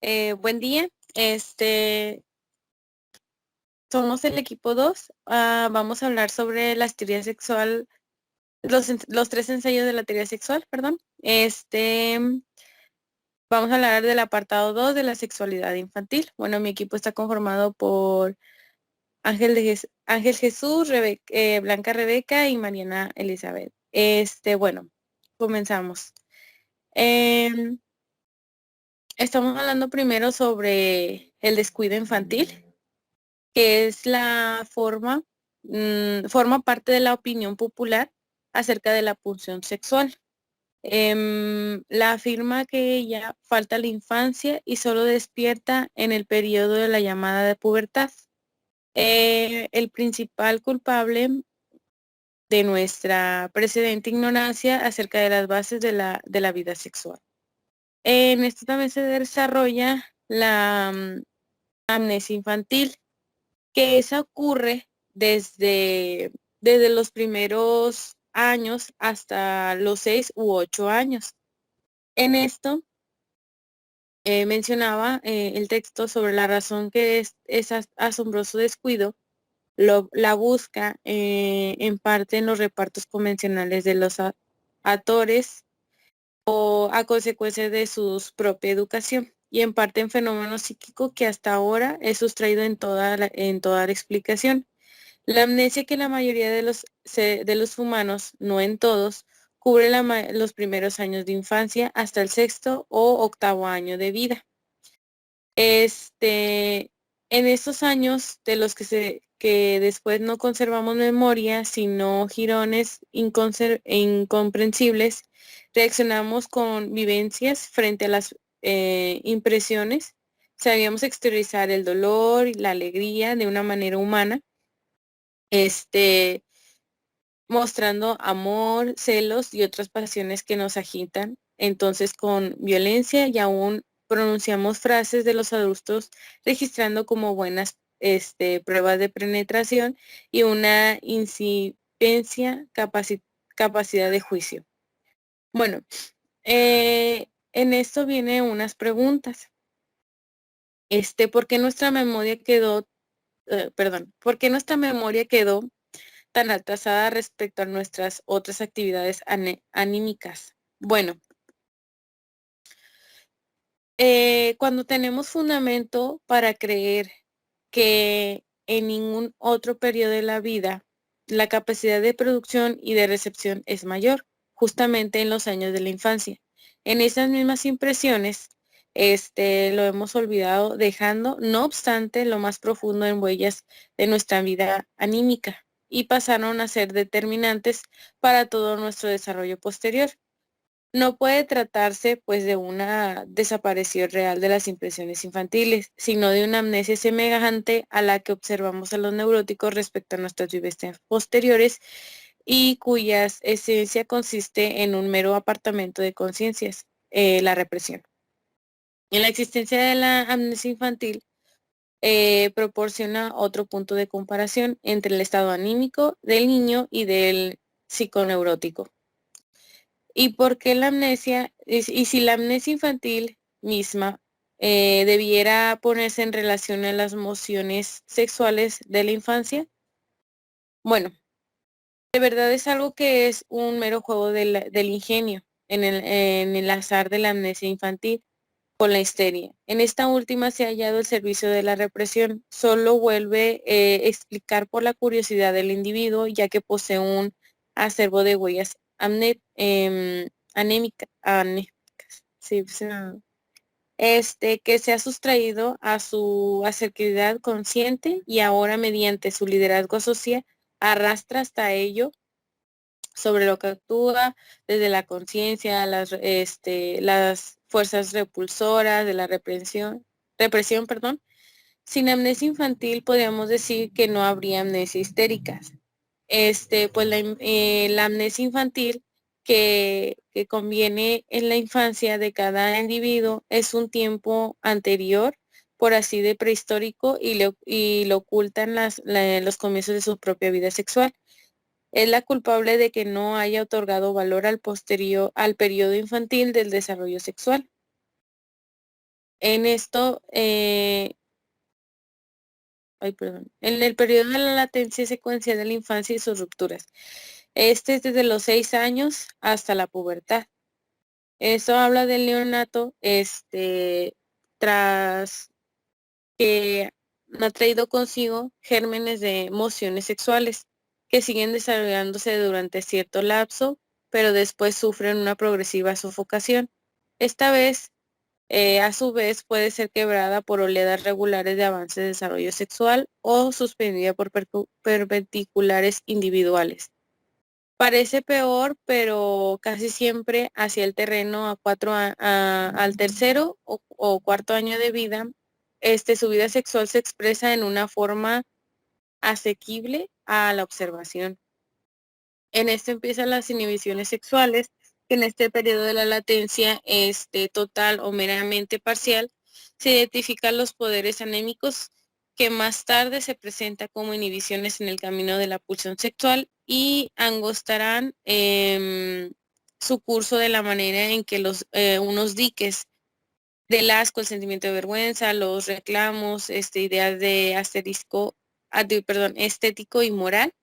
Buen día. Somos el equipo 2. Vamos a hablar sobre las teorías sexual, los tres ensayos de la teoría sexual, perdón. Vamos a hablar del apartado 2 de la sexualidad infantil. Bueno, mi equipo está conformado por Ángel Jesús, Blanca Rebeca y Mariana Elizabeth. Bueno, comenzamos. Em, Estamos hablando primero sobre el descuido infantil, que es forma parte de la opinión popular acerca de la pulsión sexual. La afirma que ella falta la infancia y solo despierta en el periodo de la llamada de pubertad. El principal culpable de nuestra precedente ignorancia acerca de las bases de la vida sexual. En esto también se desarrolla la amnesia infantil, que esa ocurre desde los primeros años hasta los 6 u 8 años. En esto mencionaba el texto sobre la razón que es asombroso descuido, la busca en parte en los repartos convencionales de los actores o a consecuencia de su propia educación, y en parte en fenómeno psíquico que hasta ahora es sustraído en toda la explicación. La amnesia, que la mayoría de los humanos, no en todos, cubre los primeros años de infancia hasta el sexto o octavo año de vida. En estos años de los que después no conservamos memoria, sino jirones incomprensibles, reaccionamos con vivencias frente a las impresiones. Sabíamos exteriorizar el dolor y la alegría de una manera humana, este, mostrando amor, celos y otras pasiones que nos agitan. Entonces, con violencia, y aún pronunciamos frases de los adultos, registrando como buenas pruebas de penetración y una incipiente capacidad de juicio. Bueno, en esto vienen unas preguntas. ¿Por qué nuestra memoria quedó, ¿por qué nuestra memoria quedó tan atrasada respecto a nuestras otras actividades anímicas? Bueno, cuando tenemos fundamento para creer que en ningún otro periodo de la vida la capacidad de producción y de recepción es mayor, justamente en los años de la infancia. En esas mismas impresiones, lo hemos olvidado, dejando, no obstante, lo más profundo en huellas de nuestra vida anímica, y pasaron a ser determinantes para todo nuestro desarrollo posterior. No puede tratarse, pues, de una desaparición real de las impresiones infantiles, sino de una amnesia semejante a la que observamos a los neuróticos respecto a nuestras vivencias posteriores, y cuya esencia consiste en un mero apartamiento de conciencias, la represión. En la existencia de la amnesia infantil proporciona otro punto de comparación entre el estado anímico del niño y del psiconeurótico. ¿Y por qué la amnesia? Y si la amnesia infantil misma debiera ponerse en relación a las emociones sexuales de la infancia. Bueno, de verdad es algo que es un mero juego del ingenio en el azar de la amnesia infantil con la histeria. En esta última se ha hallado el servicio de la represión. Solo vuelve explicar por la curiosidad del individuo, ya que posee un acervo de huellas anémicas, sí, que se ha sustraído a su asertividad consciente, y ahora, mediante su liderazgo social, arrastra hasta ello sobre lo que actúa desde la conciencia, las fuerzas repulsoras de la represión, perdón. Sin amnesia infantil podríamos decir que no habría amnesia histérica. Pues la amnesia infantil que conviene en la infancia de cada individuo es un tiempo anterior, por así de prehistórico, y lo ocultan los comienzos de su propia vida sexual. Es la culpable de que no haya otorgado valor al periodo infantil del desarrollo sexual. En esto, en el periodo de la latencia secuencial de la infancia y sus rupturas. Este es desde los 6 años hasta la pubertad. Eso habla del neonato, tras que ha traído consigo gérmenes de emociones sexuales que siguen desarrollándose durante cierto lapso, pero después sufren una progresiva sofocación. Esta vez, a su vez, puede ser quebrada por oleadas regulares de avance de desarrollo sexual o suspendida por perpendiculares individuales. Parece peor, pero casi siempre hacia el terreno al tercero o cuarto año de vida, su vida sexual se expresa en una forma asequible a la observación. En esto empiezan las inhibiciones sexuales, que en este periodo de la latencia, total o meramente parcial, se identifican los poderes anémicos que más tarde se presenta como inhibiciones en el camino de la pulsión sexual y angostarán su curso de la manera en que unos diques del asco, el sentimiento de vergüenza, los reclamos, ideas de estético y moral,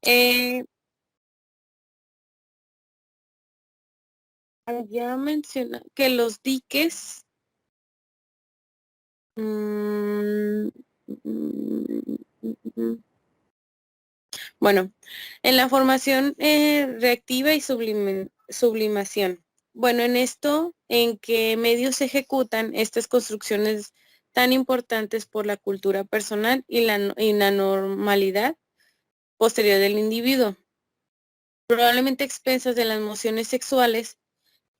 eh, ya menciona que los diques, mm, mm, mm, bueno, en la formación reactiva y sublimación. Bueno, en esto, ¿en qué medios se ejecutan estas construcciones tan importantes por la cultura personal y la normalidad posterior del individuo? Probablemente a expensas de las emociones sexuales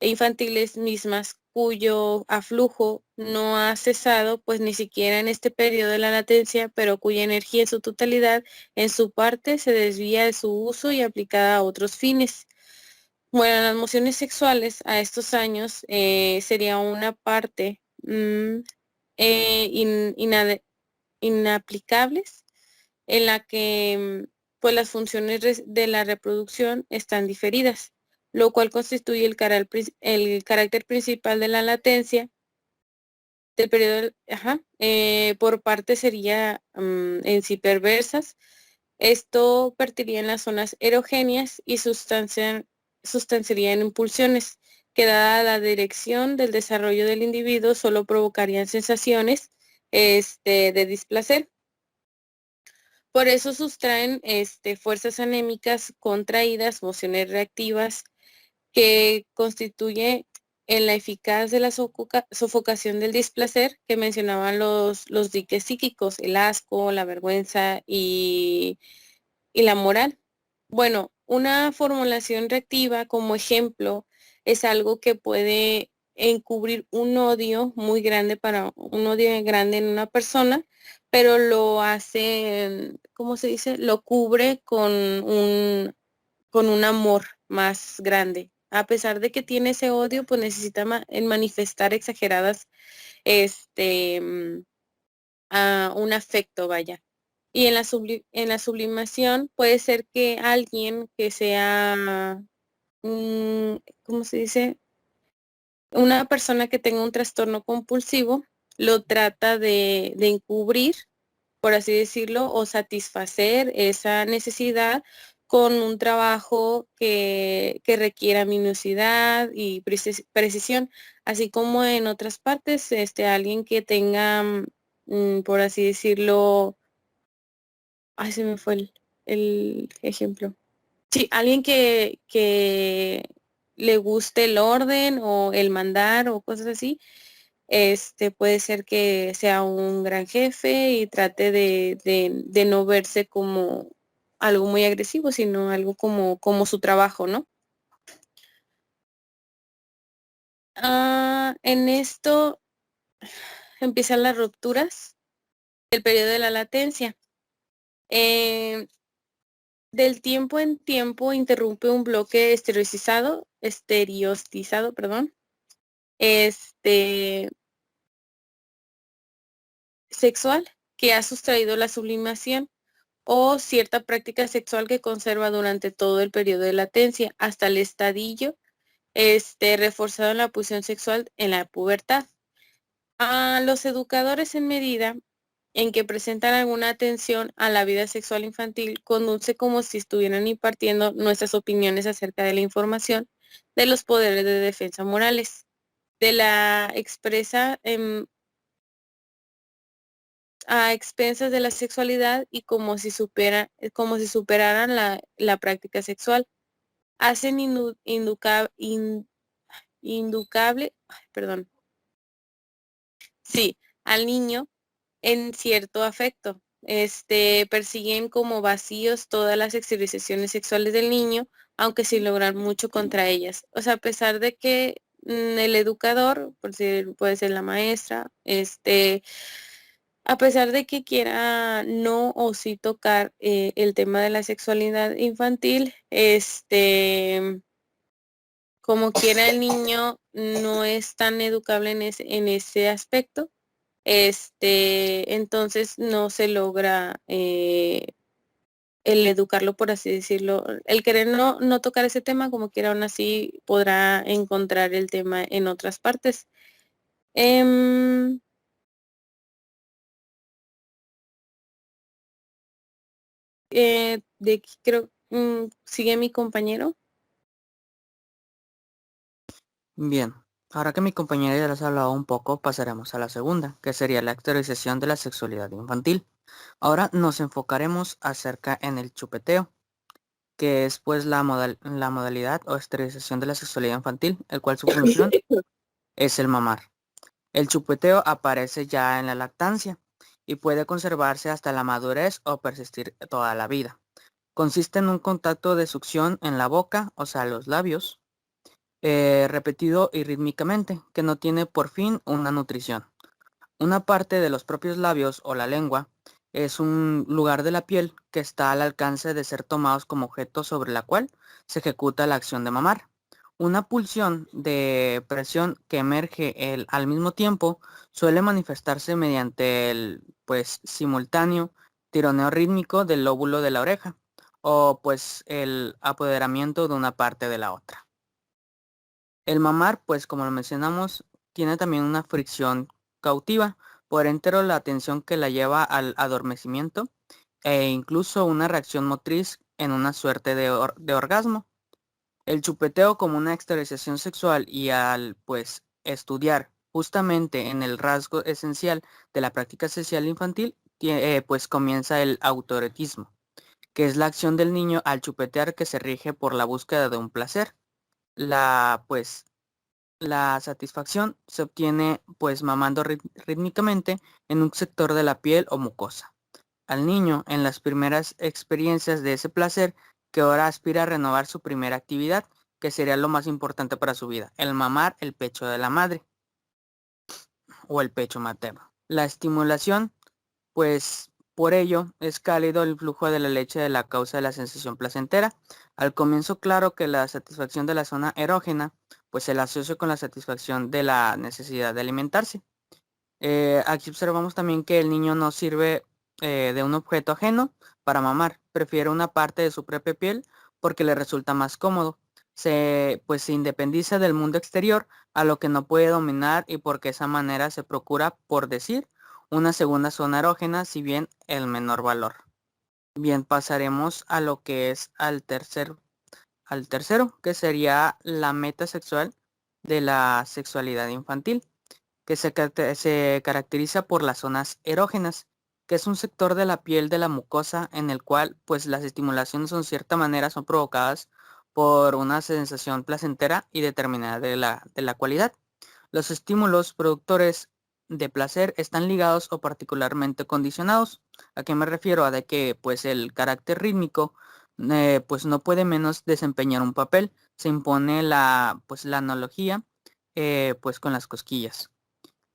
e infantiles mismas, cuyo aflujo no ha cesado, pues ni siquiera en este periodo de la latencia, pero cuya energía en su totalidad, en su parte, se desvía de su uso y aplicada a otros fines. Bueno, las emociones sexuales a estos años sería una parte inaplicables en la que pues las funciones de la reproducción están diferidas, lo cual constituye el carácter principal de la latencia del periodo, por parte sería en sí perversas. Esto partiría en las zonas erogéneas y sustanciaría en impulsiones, que dada la dirección del desarrollo del individuo solo provocarían sensaciones de displacer. Por eso sustraen fuerzas anémicas contraídas, mociones reactivas, que constituye en la eficaz de la sofocación del displacer que mencionaban los diques psíquicos, el asco, la vergüenza y la moral. Bueno, una formulación reactiva como ejemplo es algo que puede encubrir un odio grande en una persona, pero lo hace, ¿cómo se dice? Lo cubre con un amor más grande. A pesar de que tiene ese odio, pues necesita manifestar exageradas, este, mm, un afecto, vaya. Y en la sublimación puede ser que alguien que sea, ¿cómo se dice? Una persona que tenga un trastorno compulsivo lo trata de encubrir, por así decirlo, o satisfacer esa necesidad con un trabajo que requiera minuciosidad y precisión, así como en otras partes, alguien que tenga, por así decirlo, ay, se me fue el ejemplo. Sí, alguien que le guste el orden o el mandar o cosas así, puede ser que sea un gran jefe y trate de no verse como algo muy agresivo, sino algo como su trabajo, ¿no? En esto empiezan las rupturas del periodo de la latencia. Eh, del tiempo en tiempo interrumpe un bloque estereotizado, perdón, este sexual que ha sustraído la sublimación o cierta práctica sexual que conserva durante todo el periodo de latencia hasta el estadio reforzado en la pulsión sexual en la pubertad. A los educadores, en medida en que presentan alguna atención a la vida sexual infantil, conduce como si estuvieran impartiendo nuestras opiniones acerca de la información de los poderes de defensa morales, de la expresa a expensas de la sexualidad y como si superaran la práctica sexual. Hacen inducable, ay, perdón, sí, al niño en cierto afecto. Persiguen como vacíos todas las exteriorizaciones sexuales del niño, aunque sin lograr mucho contra ellas. O sea, a pesar de que el educador, por decir, puede ser la maestra, a pesar de que quiera no o sí tocar el tema de la sexualidad infantil, como quiera el niño no es tan educable en ese aspecto, entonces no se logra el educarlo, por así decirlo. El querer no tocar ese tema, como quiera, aún así podrá encontrar el tema en otras partes. Em, creo, sigue mi compañero. Bien, ahora que mi compañera ya les ha hablado un poco, pasaremos a la segunda, que sería la exteriorización de la sexualidad infantil. Ahora nos enfocaremos acerca en el chupeteo, que es pues la modalidad o esterilización de la sexualidad infantil, el cual su función es el mamar. El chupeteo aparece ya en la lactancia y puede conservarse hasta la madurez o persistir toda la vida. Consiste en un contacto de succión en la boca, o sea, los labios, repetido y rítmicamente, que no tiene por fin una nutrición. Una parte de los propios labios o la lengua es un lugar de la piel que está al alcance de ser tomados como objeto sobre la cual se ejecuta la acción de mamar. Una pulsión de presión que emerge al mismo tiempo suele manifestarse mediante el pues simultáneo tironeo rítmico del lóbulo de la oreja o pues el apoderamiento de una parte de la otra. El mamar, pues como lo mencionamos, tiene también una fricción cautiva, por entero la atención que la lleva al adormecimiento e incluso una reacción motriz en una suerte de orgasmo. El chupeteo como una exteriorización sexual y al pues estudiar justamente en el rasgo esencial de la práctica sexual infantil, pues comienza el autoerotismo, que es la acción del niño al chupetear que se rige por la búsqueda de un placer. La satisfacción se obtiene pues mamando rítmicamente en un sector de la piel o mucosa. Al niño, en las primeras experiencias de ese placer, que ahora aspira a renovar su primera actividad, que sería lo más importante para su vida, el mamar el pecho de la madre o el pecho materno. La estimulación, pues por ello es cálido el flujo de la leche de la causa de la sensación placentera. Al comienzo claro que la satisfacción de la zona erógena pues se la asocia con la satisfacción de la necesidad de alimentarse. Aquí observamos también que el niño no sirve de un objeto ajeno para mamar, prefiere una parte de su propia piel porque le resulta más cómodo. Pues se independiza del mundo exterior a lo que no puede dominar y porque de esa manera se procura, por decir, una segunda zona erógena, si bien el menor valor. Bien, pasaremos a lo que es al tercero, que sería la meta sexual de la sexualidad infantil, que se caracteriza por las zonas erógenas, que es un sector de la piel de la mucosa en el cual pues las estimulaciones en cierta manera son provocadas por una sensación placentera y determinada de la cualidad. Los estímulos productores de placer están ligados o particularmente condicionados. ¿A qué me refiero? A de que pues el carácter rítmico pues no puede menos desempeñar un papel. Se impone la analogía pues con las cosquillas.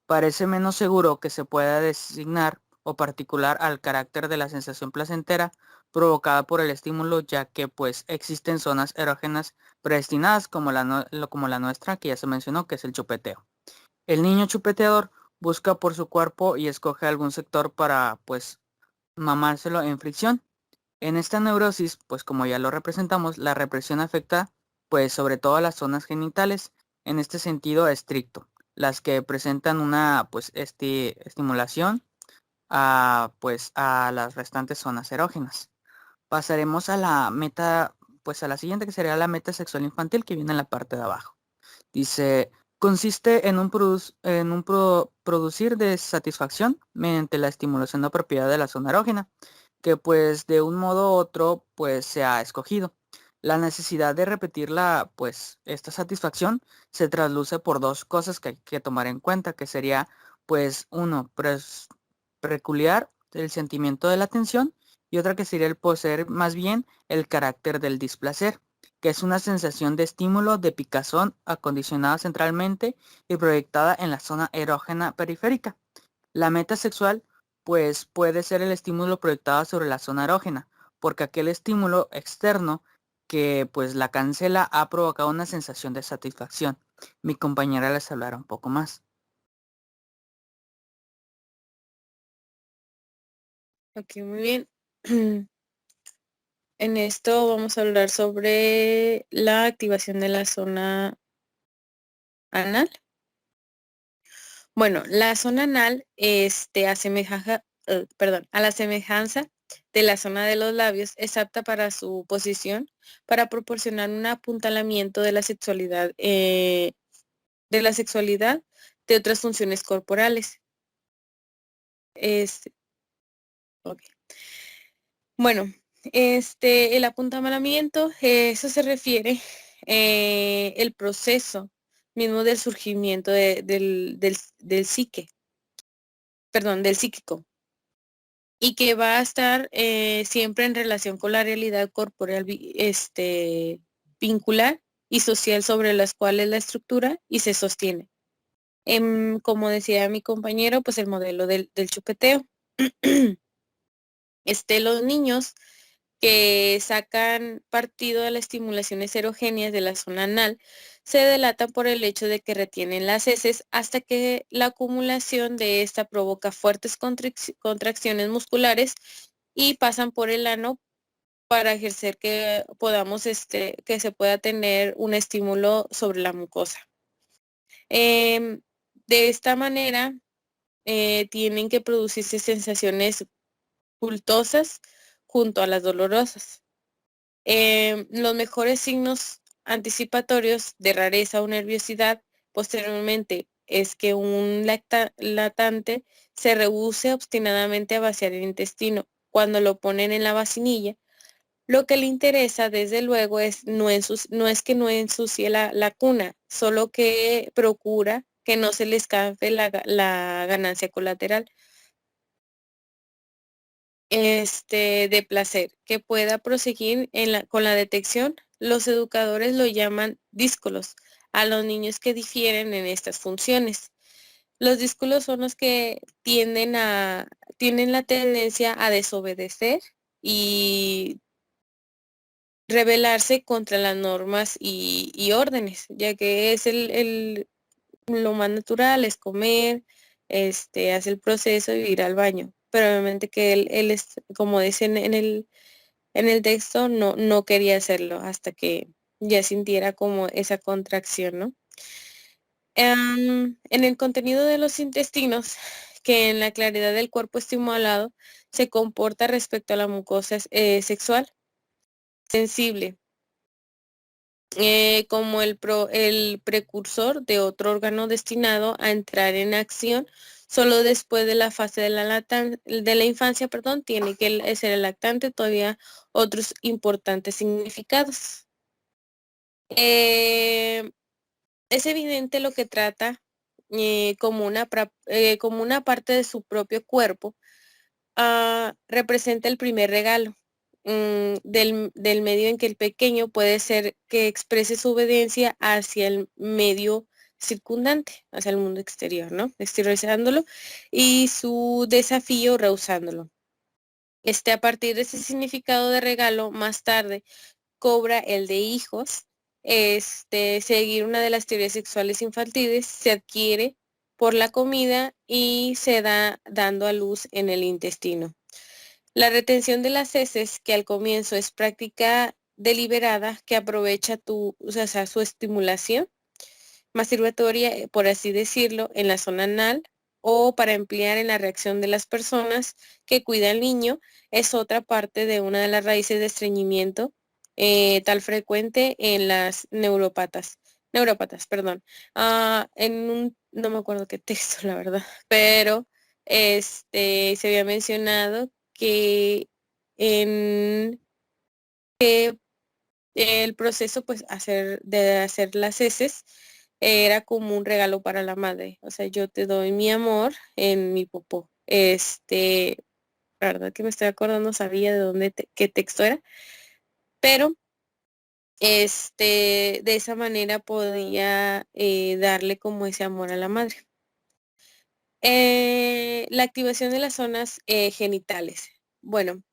Parece menos seguro que se pueda designar o particular al carácter de la sensación placentera provocada por el estímulo, ya que pues existen zonas erógenas predestinadas como la nuestra, que ya se mencionó, que es el chupeteo. El niño chupeteador busca por su cuerpo y escoge algún sector para pues mamárselo en fricción. En esta neurosis, pues como ya lo representamos, la represión afecta pues sobre todo a las zonas genitales en este sentido estricto. las que presentan una pues estimulación a las restantes zonas erógenas. Pasaremos a la meta, pues a la siguiente, que sería la meta sexual infantil, que viene en la parte de abajo. Dice, consiste en producir de satisfacción mediante la estimulación apropiada de la zona erógena, que pues de un modo u otro pues se ha escogido. La necesidad de repetir pues esta satisfacción se trasluce por dos cosas que hay que tomar en cuenta, que sería pues uno, peculiar el sentimiento de la tensión, y otra que sería el poseer más bien el carácter del displacer, que es una sensación de estímulo de picazón acondicionada centralmente y proyectada en la zona erógena periférica. La meta sexual pues puede ser el estímulo proyectado sobre la zona erógena, porque aquel estímulo externo que pues la cancela ha provocado una sensación de satisfacción. Mi compañera les hablará un poco más. Ok, muy bien. En esto vamos a hablar sobre la activación de la zona anal. Bueno, la zona anal, a la semejanza de la zona de los labios, es apta para su posición para proporcionar un apuntalamiento de la sexualidad de otras funciones corporales. Es, ok. Bueno, el apuntalamiento, eso se refiere el proceso mismo del surgimiento del psique, perdón, del psíquico, y que va a estar siempre en relación con la realidad corporal, vincular y social sobre las cuales la estructura y se sostiene. Como decía mi compañero, pues el modelo del chupeteo. Los niños que sacan partido de las estimulaciones erogéneas de la zona anal se delatan por el hecho de que retienen las heces hasta que la acumulación de esta provoca fuertes contracciones musculares y pasan por el ano para ejercer que podamos, que se pueda tener un estímulo sobre la mucosa. De esta manera, tienen que producirse sensaciones pulsosas junto a las dolorosas. Los mejores signos anticipatorios de rareza o nerviosidad posteriormente es que un latante se rehúse obstinadamente a vaciar el intestino. Cuando lo ponen en la vacinilla, lo que le interesa, desde luego, es no es que no ensucie la cuna, solo que procura que no se le escape la ganancia colateral de placer, que pueda proseguir con la detección. Los educadores lo llaman díscolos a los niños que difieren en estas funciones. Los díscolos son los que tienen la tendencia a desobedecer y rebelarse contra las normas y órdenes, ya que es lo más natural, es comer, hace el proceso y ir al baño. Pero obviamente que él es, como dicen en el texto, no quería hacerlo hasta que ya sintiera como esa contracción, ¿no? En el contenido de los intestinos, que en la claridad del cuerpo estimulado se comporta respecto a la mucosa sexual sensible, como el precursor de otro órgano destinado a entrar en acción solo después de la fase de la infancia, perdón, tiene que ser el lactante, todavía otros importantes significados. Eh, es evidente lo que trata como una parte de su propio cuerpo, representa el primer regalo del medio en que el pequeño puede ser que exprese su obediencia hacia el medio circundante, hacia el mundo exterior, ¿no? Exteriorizándolo y su desafío rehusándolo. A partir de ese significado de regalo, más tarde cobra el de hijos. Seguir una de las teorías sexuales infantiles se adquiere por la comida y se da dando a luz en el intestino. La retención de las heces, que al comienzo es práctica deliberada, que aprovecha su estimulación, masturbatoria, por así decirlo, en la zona anal o para emplear en la reacción de las personas que cuidan al niño, es otra parte de una de las raíces de estreñimiento tal frecuente en las neurópatas, perdón. No me acuerdo qué texto, la verdad, pero se había mencionado que en el proceso, pues, de hacer las heces era como un regalo para la madre. O sea, yo te doy mi amor en mi popó. La verdad que me estoy acordando, sabía de qué texto era, pero de esa manera podía darle como ese amor a la madre. La activación de las zonas genitales. Bueno,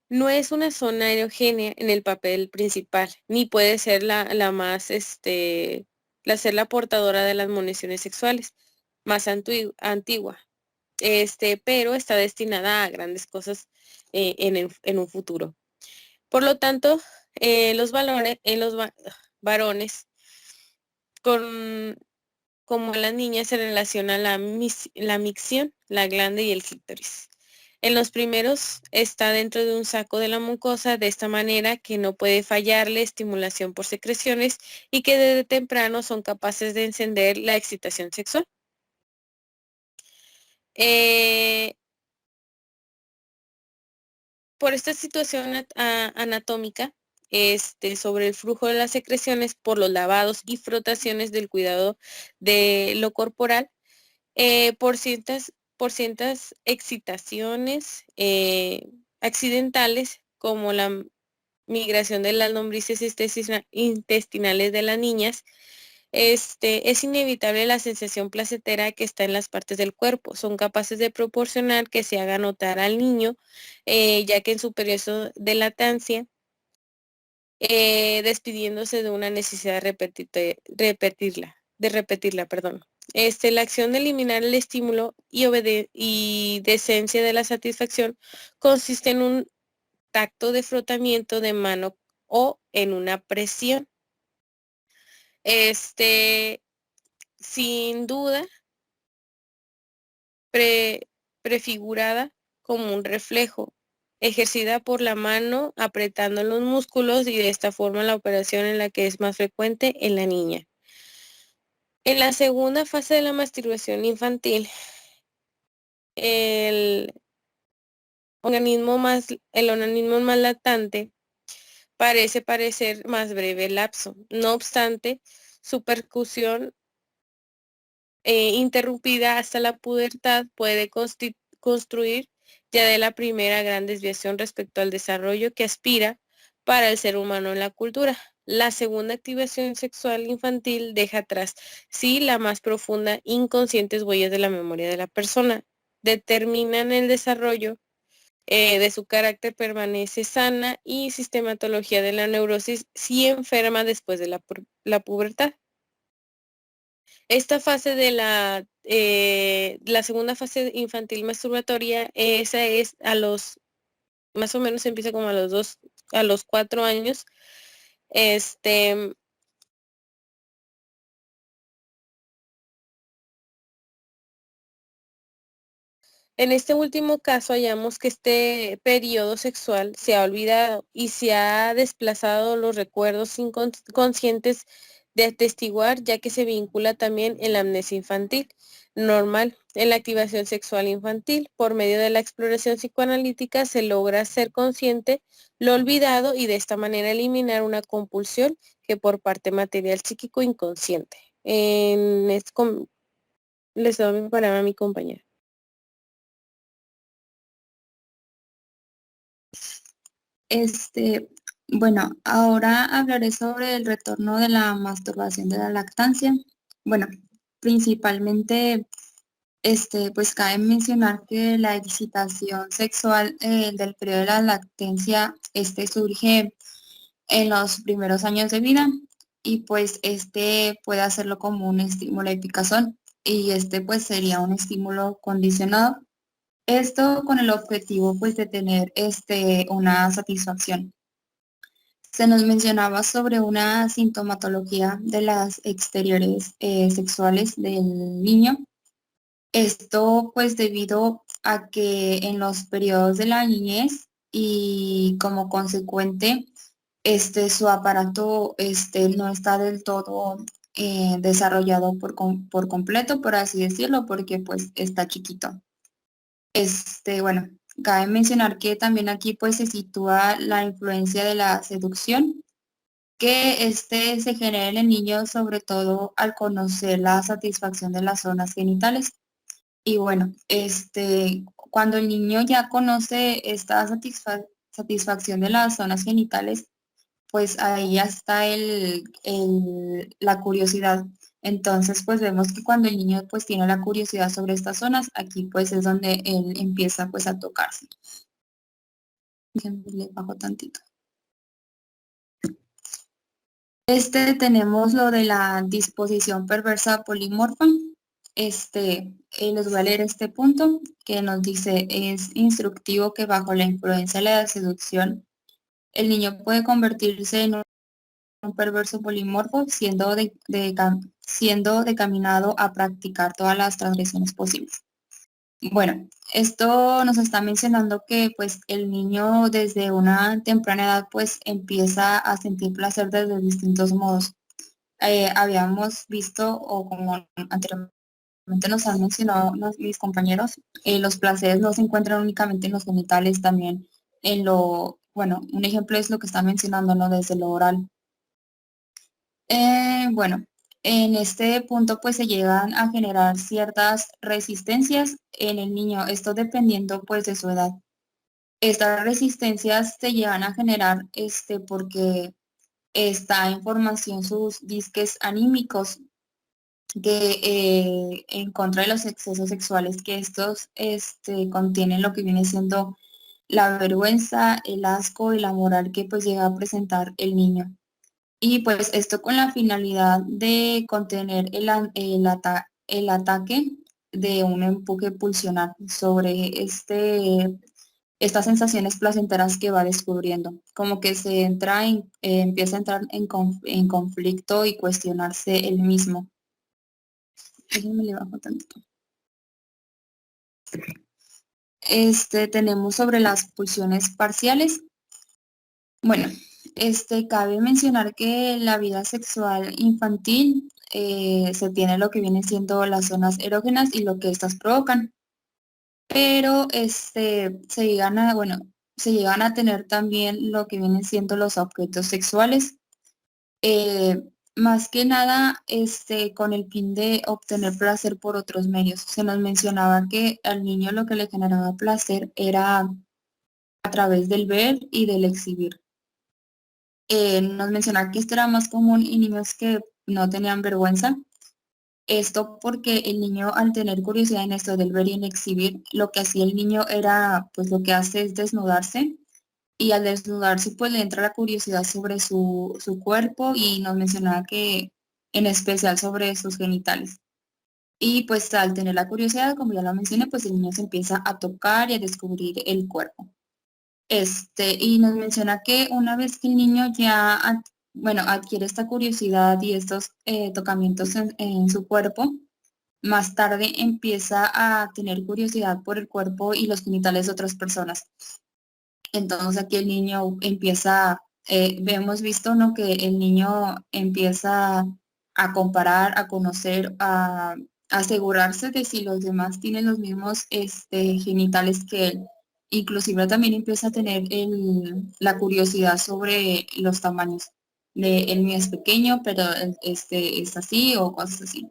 no es una zona erogénea en el papel principal, ni puede ser la más, ser la portadora de las municiones sexuales más antigua, pero está destinada a grandes cosas en un futuro. Por lo tanto, en los varones, como las niñas se relaciona la micción, la glande y el clítoris. En los primeros está dentro de un saco de la mucosa de esta manera que no puede fallarle estimulación por secreciones y que desde temprano son capaces de encender la excitación sexual. Por esta situación anatómica, sobre el flujo de las secreciones por los lavados y frotaciones del cuidado de lo corporal, por ciertas excitaciones accidentales, como la migración de las lombrices intestinales de las niñas, es inevitable la sensación placentera que está en las partes del cuerpo. Son capaces de proporcionar que se haga notar al niño, ya que en su periodo de lactancia, despidiéndose de una necesidad de repetirla, perdón. La acción de eliminar el estímulo y decencia de la satisfacción consiste en un tacto de frotamiento de mano o en una presión. Sin duda, prefigurada como un reflejo, ejercida por la mano apretando los músculos y de esta forma la operación en la que es más frecuente en la niña. En la segunda fase de la masturbación infantil, el el organismo más lactante parece parecer más breve el lapso. No obstante, su percusión interrumpida hasta la pubertad puede construir ya de la primera gran desviación respecto al desarrollo que aspira para el ser humano en la cultura. La segunda activación sexual infantil deja atrás sí la más profunda inconscientes huellas de la memoria de la persona. Determinan el desarrollo de su carácter permanece sana y sistematología de la neurosis si enferma después de la pubertad. Esta fase de la segunda fase infantil masturbatoria, esa es más o menos empieza como a los 4 años. Este, en este último caso hallamos que este periodo sexual se ha olvidado y se ha desplazado los recuerdos inconscientes de atestiguar, ya que se vincula también en la amnesia infantil normal. En la activación sexual infantil, por medio de la exploración psicoanalítica, se logra ser consciente lo olvidado y de esta manera eliminar una compulsión que por parte material psíquico inconsciente. Les doy mi palabra a mi compañera. Este, bueno, ahora hablaré sobre el retorno de la masturbación de la lactancia. Bueno, principalmente, pues cabe mencionar que la excitación sexual del periodo de la lactancia, surge en los primeros años de vida y pues puede hacerlo como un estímulo de picazón y pues sería un estímulo condicionado. Esto con el objetivo pues de tener una satisfacción. Se nos mencionaba sobre una sintomatología de las exteriores sexuales del niño. Esto pues debido a que en los periodos de la niñez y como consecuente, su aparato no está del todo desarrollado por completo, por así decirlo, porque pues está chiquito. Bueno, cabe mencionar que también aquí pues se sitúa la influencia de la seducción, que se genera en el niño sobre todo al conocer la satisfacción de las zonas genitales. Y bueno, cuando el niño ya conoce esta satisfacción de las zonas genitales, pues ahí ya está la curiosidad. Entonces, pues vemos que cuando el niño pues tiene la curiosidad sobre estas zonas, aquí pues es donde él empieza pues a tocarse. Déjenme le bajo tantito. Tenemos lo de la disposición perversa polimorfa. Les voy a leer este punto que nos dice, es instructivo que bajo la influencia de la seducción, el niño puede convertirse en un perverso polimorfo, siendo decaminado a practicar todas las transgresiones posibles. Bueno, esto nos está mencionando que pues el niño desde una temprana edad pues empieza a sentir placer desde distintos modos. Habíamos visto, o como anteriormente nos han mencionado mis compañeros, los placeres no se encuentran únicamente en los genitales, también bueno, un ejemplo es lo que está mencionando, ¿no? Desde lo oral. Bueno, en este punto pues se llegan a generar ciertas resistencias en el niño, esto dependiendo pues de su edad. Estas resistencias se llegan a generar porque está en formación sus disques anímicos que en contra de los excesos sexuales que estos contienen lo que viene siendo la vergüenza, el asco y la moral que pues llega a presentar el niño. Y pues esto con la finalidad de contener el ataque de un empuje pulsional sobre estas sensaciones placenteras que va descubriendo. Como que empieza a entrar en conflicto y cuestionarse él mismo. Déjenme le bajo tantito. Tenemos sobre las pulsiones parciales. Bueno, cabe mencionar que en la vida sexual infantil se tiene lo que viene siendo las zonas erógenas y lo que estas provocan. Pero bueno, se llegan a tener también lo que vienen siendo los objetos sexuales. eh, Más que nada, con el fin de obtener placer por otros medios. Se nos mencionaba que al niño lo que le generaba placer era a través del ver y del exhibir. Nos mencionaba que esto era más común en niños que no tenían vergüenza. Esto porque el niño al tener curiosidad en esto del ver y en exhibir, lo que hacía el niño era, pues lo que hace es desnudarse y al desnudarse pues le entra la curiosidad sobre su cuerpo y nos mencionaba que en especial sobre sus genitales. Y pues al tener la curiosidad, como ya lo mencioné, pues el niño se empieza a tocar y a descubrir el cuerpo. Y nos menciona que una vez que el niño ya, bueno, adquiere esta curiosidad y estos tocamientos en su cuerpo, más tarde empieza a tener curiosidad por el cuerpo y los genitales de otras personas. Entonces aquí el niño empieza, hemos visto, ¿no? Que el niño empieza a comparar, a conocer, a asegurarse de si los demás tienen los mismos genitales que él. Inclusive también empieza a tener la curiosidad sobre los tamaños. El mío es pequeño, pero este es así o cosas así.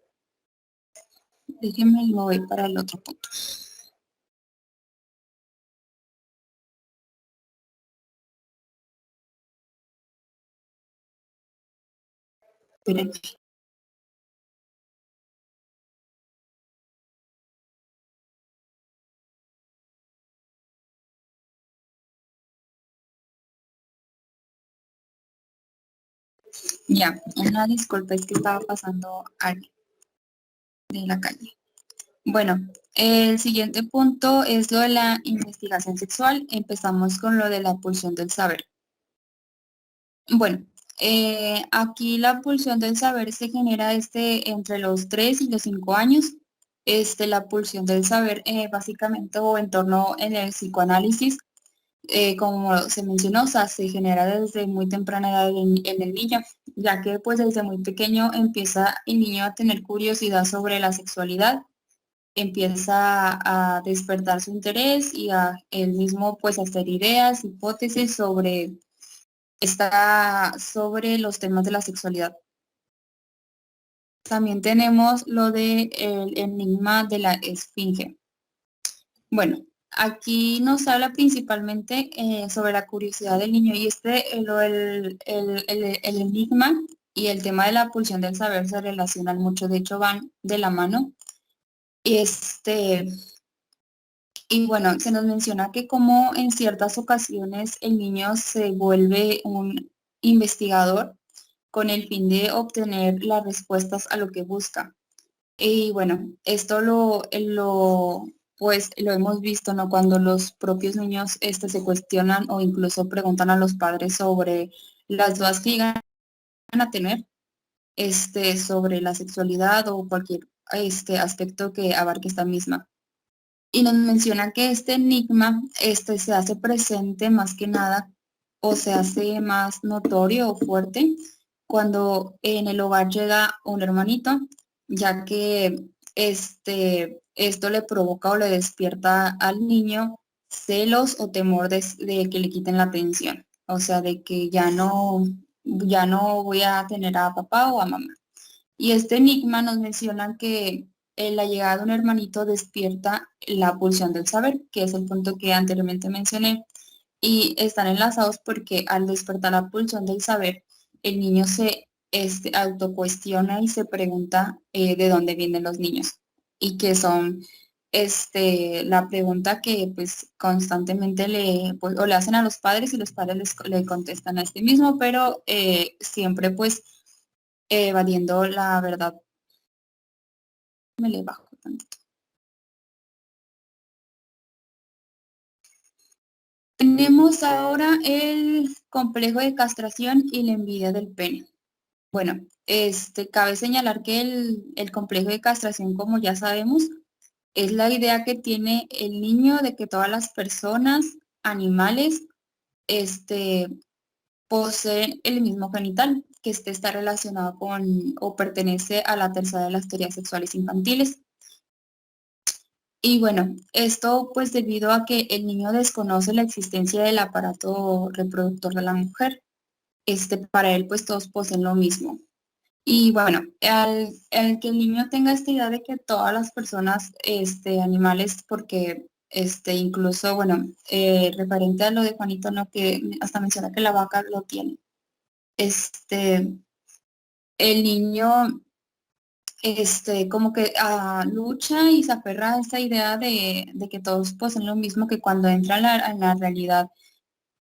Déjenme lo voy para el otro punto. Esperen. Ya, una disculpa, es que estaba pasando alguien de la calle. Bueno, el siguiente punto es lo de la investigación sexual. Empezamos con lo de la pulsión del saber. Bueno, aquí la pulsión del saber se genera entre los 3 y los 5 años. La pulsión del saber básicamente o en torno en el psicoanálisis, como se mencionó, o sea, se genera desde muy temprana edad en el niño, ya que pues desde muy pequeño empieza el niño a tener curiosidad sobre la sexualidad, empieza a despertar su interés y a él mismo pues hacer ideas, hipótesis sobre los temas de la sexualidad. También tenemos lo de el enigma de la esfinge. Bueno, aquí nos habla principalmente sobre la curiosidad del niño y el enigma y el tema de la pulsión del saber se relacionan mucho, de hecho van de la mano. Y bueno, se nos menciona que como en ciertas ocasiones el niño se vuelve un investigador con el fin de obtener las respuestas a lo que busca. Y bueno, esto pues lo hemos visto, ¿no? Cuando los propios niños se cuestionan o incluso preguntan a los padres sobre las dudas que llegan a tener sobre la sexualidad o cualquier aspecto que abarque esta misma. Y nos menciona que este enigma se hace presente más que nada o se hace más notorio o fuerte cuando en el hogar llega un hermanito, ya que esto le provoca o le despierta al niño celos o temor de que le quiten la atención, o sea, de que ya no voy a tener a papá o a mamá. Y este enigma nos menciona que la llegada de un hermanito despierta la pulsión del saber, que es el punto que anteriormente mencioné, y están enlazados porque al despertar la pulsión del saber, el niño se autocuestiona y se pregunta de dónde vienen los niños y que son la pregunta que pues constantemente o le hacen a los padres y los padres le contestan a este mismo, pero siempre pues evadiendo la verdad. Me le bajo tantito. Tenemos ahora el complejo de castración y la envidia del pene. Bueno, cabe señalar que el complejo de castración, como ya sabemos, es la idea que tiene el niño de que todas las personas, animales, poseen el mismo genital, que está relacionado con o pertenece a la tercera de las teorías sexuales infantiles. Y bueno, esto pues debido a que el niño desconoce la existencia del aparato reproductor de la mujer. Para él pues todos poseen lo mismo. Y bueno, al que el niño tenga esta idea de que todas las personas, animales, porque incluso, bueno, referente a lo de Juanito, ¿no? Que hasta menciona que la vaca lo tiene. El niño como que lucha y se aferra a esta idea de que todos poseen lo mismo, que cuando entra en la realidad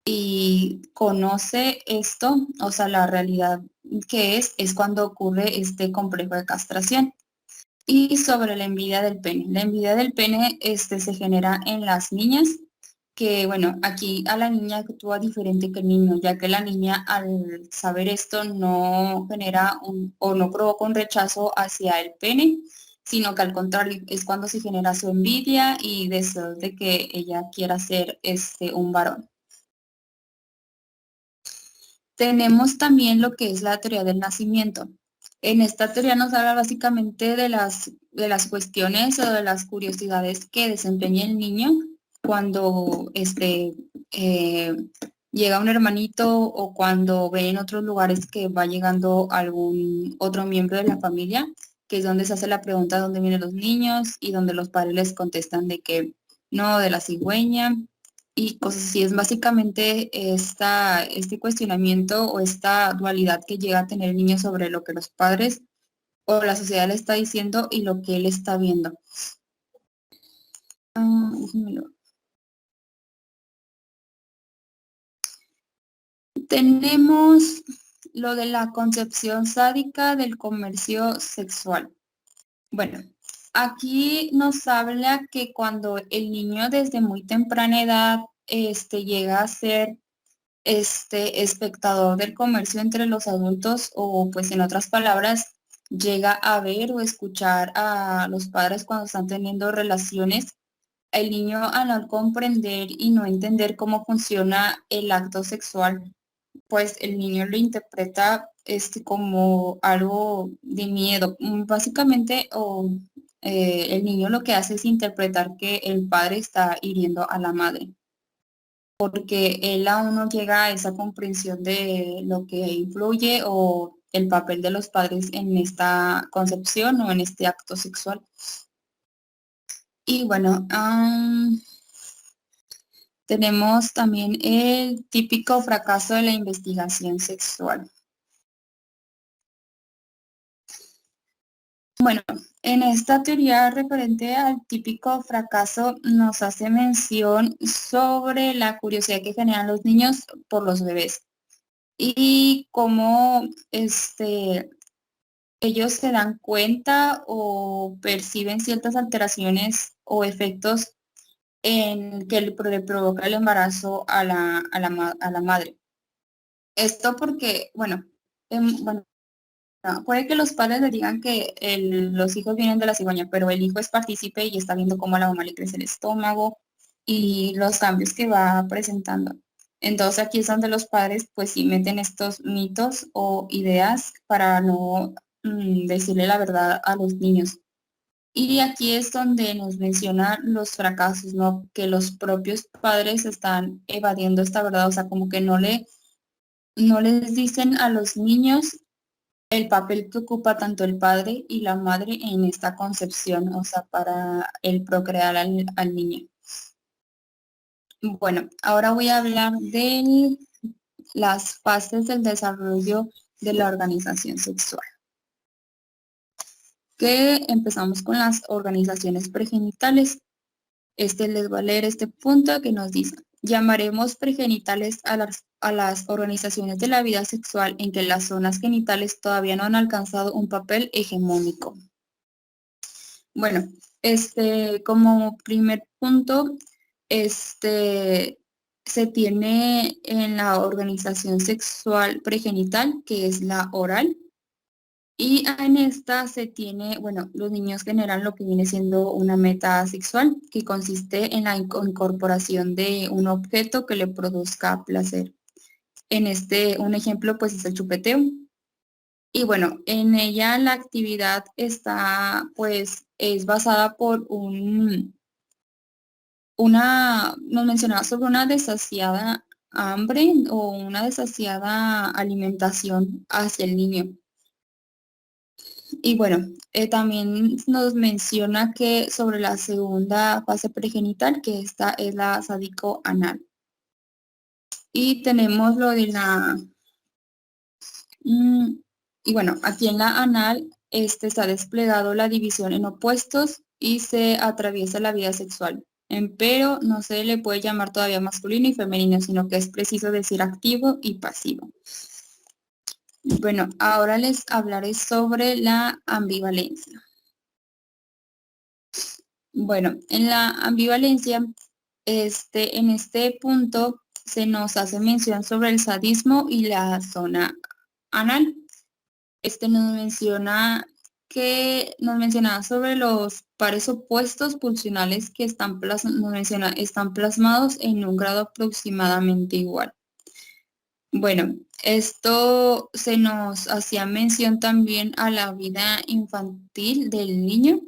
y conoce esto, o sea, la realidad que es cuando ocurre este complejo de castración. Y sobre la envidia del pene. La envidia del pene se genera en las niñas, que bueno, aquí a la niña actúa diferente que el niño, ya que la niña al saber esto no genera o no provoca un rechazo hacia el pene, sino que al contrario es cuando se genera su envidia y deseo de que ella quiera ser un varón. Tenemos también lo que es la teoría del nacimiento. En esta teoría nos habla básicamente de las cuestiones o de las curiosidades que desempeña el niño cuando llega un hermanito o cuando ve en otros lugares que va llegando algún otro miembro de la familia, que es donde se hace la pregunta dónde vienen los niños y donde los padres les contestan de que no, de la cigüeña y cosas así. Es básicamente este cuestionamiento o esta dualidad que llega a tener el niño sobre lo que los padres o la sociedad le está diciendo y lo que él está viendo. Tenemos lo de la concepción sádica del comercio sexual. Bueno, aquí nos habla que cuando el niño desde muy temprana edad llega a ser espectador del comercio entre los adultos, o pues en otras palabras, llega a ver o escuchar a los padres cuando están teniendo relaciones. El niño, al no comprender y no entender cómo funciona el acto sexual, pues el niño lo interpreta como algo de miedo. Básicamente, el niño lo que hace es interpretar que el padre está hiriendo a la madre, porque él aún no llega a esa comprensión de lo que influye o el papel de los padres en esta concepción o en este acto sexual. Y bueno, tenemos también el típico fracaso de la investigación sexual. Bueno, en esta teoría referente al típico fracaso nos hace mención sobre la curiosidad que generan los niños por los bebés y cómo ellos se dan cuenta o perciben ciertas alteraciones o efectos en que le provoca el embarazo a la madre. Esto porque, bueno, puede que los padres le digan que los hijos vienen de la cigüeña, pero el hijo es partícipe y está viendo cómo a la mamá le crece el estómago y los cambios que va presentando. Entonces aquí es donde los padres pues sí meten estos mitos o ideas para no decirle la verdad a los niños. Y aquí es donde nos menciona los fracasos, ¿no? Que los propios padres están evadiendo esta verdad, o sea, como que no les dicen a los niños el papel que ocupa tanto el padre y la madre en esta concepción, o sea, para el procrear al niño. Bueno, ahora voy a hablar de las fases del desarrollo de la organización sexual. Que empezamos con las organizaciones pregenitales. Les va a leer este punto que nos dice: llamaremos pregenitales a las organizaciones de la vida sexual en que las zonas genitales todavía no han alcanzado un papel hegemónico. Bueno, como primer punto, se tiene en la organización sexual pregenital, que es la oral, y en esta se tiene, bueno, los niños generan lo que viene siendo una meta sexual, que consiste en la incorporación de un objeto que le produzca placer. Un ejemplo, pues, es el chupeteo. Y bueno, en ella la actividad está, pues, es basada por nos mencionaba sobre una desasiada hambre o una desasiada alimentación hacia el niño. Y bueno, también nos menciona que sobre la segunda fase pregenital, que esta es la sádico-anal. Y tenemos lo de y bueno, aquí en la anal está desplegado la división en opuestos y se atraviesa la vida sexual. Pero no se le puede llamar todavía masculino y femenino, sino que es preciso decir activo y pasivo. Bueno, ahora les hablaré sobre la ambivalencia. Bueno, en la ambivalencia, en este punto se nos hace mención sobre el sadismo y la zona anal. Nos mencionaba sobre los pares opuestos pulsionales que están plasmados en un grado aproximadamente igual. Bueno, esto se nos hacía mención también a la vida infantil del niño,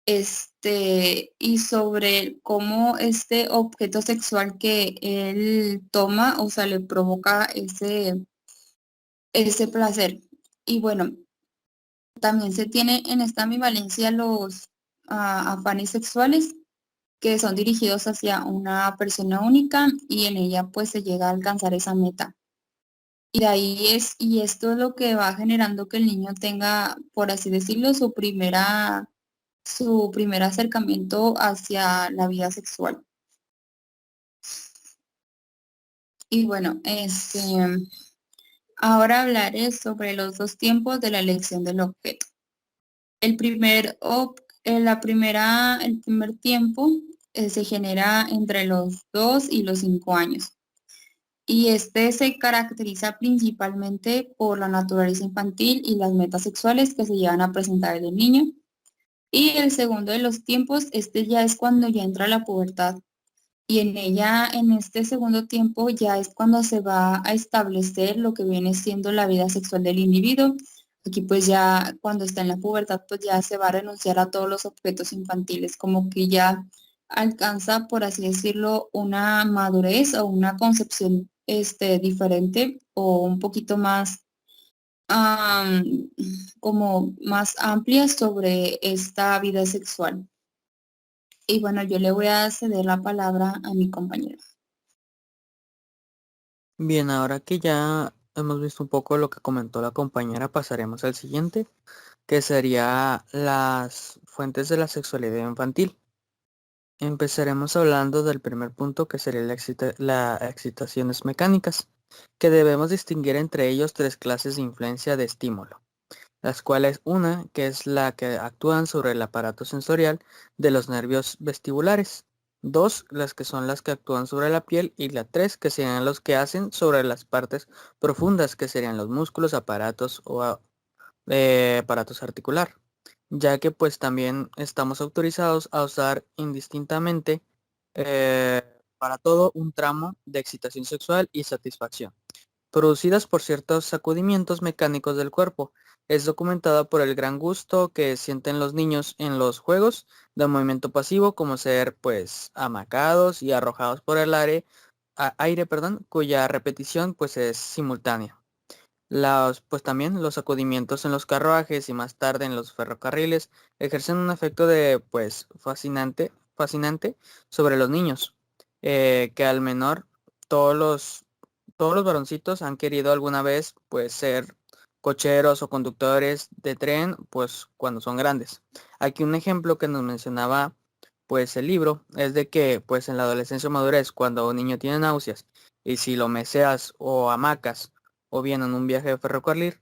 y sobre cómo este objeto sexual que él toma, o sea, le provoca ese placer. Y bueno, también se tiene en esta ambivalencia los afanes sexuales que son dirigidos hacia una persona única y en ella pues se llega a alcanzar esa meta. Y de ahí y esto es lo que va generando que el niño tenga, por así decirlo, su primer acercamiento hacia la vida sexual. Y bueno, ahora hablaré sobre los dos tiempos de la elección del objeto. El primer tiempo se genera entre los 2 y los 5 años. y este se caracteriza principalmente por la naturaleza infantil y las metas sexuales que se llevan a presentar en el niño. Y el segundo de los tiempos, este ya es cuando ya entra la pubertad. Y en ella, en este segundo tiempo, ya es cuando se va a establecer lo que viene siendo la vida sexual del individuo. Aquí pues ya cuando está en la pubertad, pues ya se va a renunciar a todos los objetos infantiles, como que ya alcanza, por así decirlo, una madurez o una concepción diferente o un poquito más am, como más amplia sobre esta vida sexual. Y bueno, yo le voy a ceder la palabra a mi compañero. Bien, ahora que ya hemos visto un poco lo que comentó la compañera, pasaremos al siguiente, que sería las fuentes de la sexualidad infantil. Empezaremos hablando del primer punto, que sería las excitaciones mecánicas, que debemos distinguir entre ellos tres clases de influencia de estímulo, las cuales una, que es la que actúan sobre el aparato sensorial de los nervios vestibulares, dos, las que son las que actúan sobre la piel, y la tres, que serían los que hacen sobre las partes profundas, que serían los músculos, aparatos o aparatos articular, ya que pues también estamos autorizados a usar indistintamente eh, para todo un tramo de excitación sexual y satisfacción producidas por ciertos sacudimientos mecánicos del cuerpo. Es documentada por el gran gusto que sienten los niños en los juegos de movimiento pasivo, como ser pues amacados y arrojados por el aire, perdón, cuya repetición pues es simultánea. Pues también los sacudimientos en los carruajes y más tarde en los ferrocarriles ejercen un efecto de pues fascinante sobre los niños, que al menor todos los todos los varoncitos han querido alguna vez pues ser cocheros o conductores de tren pues cuando son grandes. Aquí un ejemplo que nos mencionaba pues el libro es de que pues en la adolescencia o madurez cuando un niño tiene náuseas y si lo meseas o hamacas o bien en un viaje de ferrocarril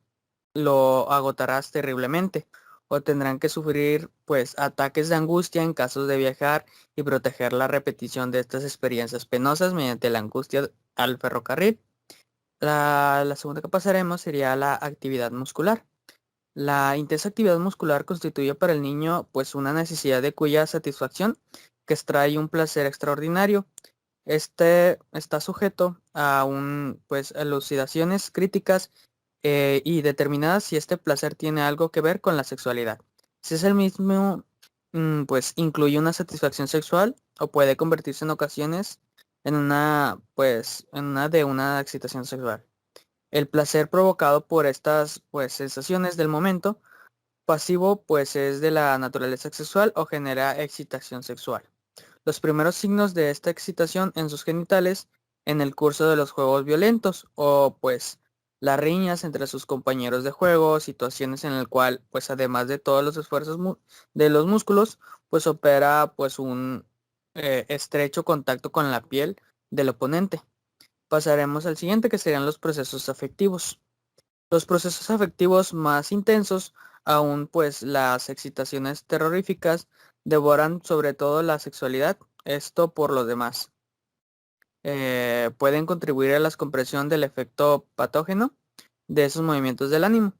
lo agotarás terriblemente o tendrán que sufrir pues ataques de angustia en casos de viajar y proteger la repetición de estas experiencias penosas mediante la angustia al ferrocarril. La segunda que pasaremos sería la actividad muscular. La intensa actividad muscular constituye para el niño pues una necesidad de cuya satisfacción que extrae un placer extraordinario. Este está sujeto a pues elucidaciones críticas y determinadas si este placer tiene algo que ver con la sexualidad. Si es el mismo, pues incluye una satisfacción sexual o puede convertirse en ocasiones en una excitación sexual. El placer provocado por estas pues sensaciones del momento pasivo pues es de la naturaleza sexual o genera excitación sexual. Los primeros signos de esta excitación en sus genitales en el curso de los juegos violentos o pues las riñas entre sus compañeros de juego, situaciones en el cual pues además de todos los esfuerzos de los músculos pues opera pues un estrecho contacto con la piel del oponente. Pasaremos al siguiente, que serían los procesos afectivos. Los procesos afectivos más intensos, aún pues las excitaciones terroríficas, devoran sobre todo la sexualidad. Esto por lo demás. Pueden contribuir a la compresión del efecto patógeno de esos movimientos del ánimo.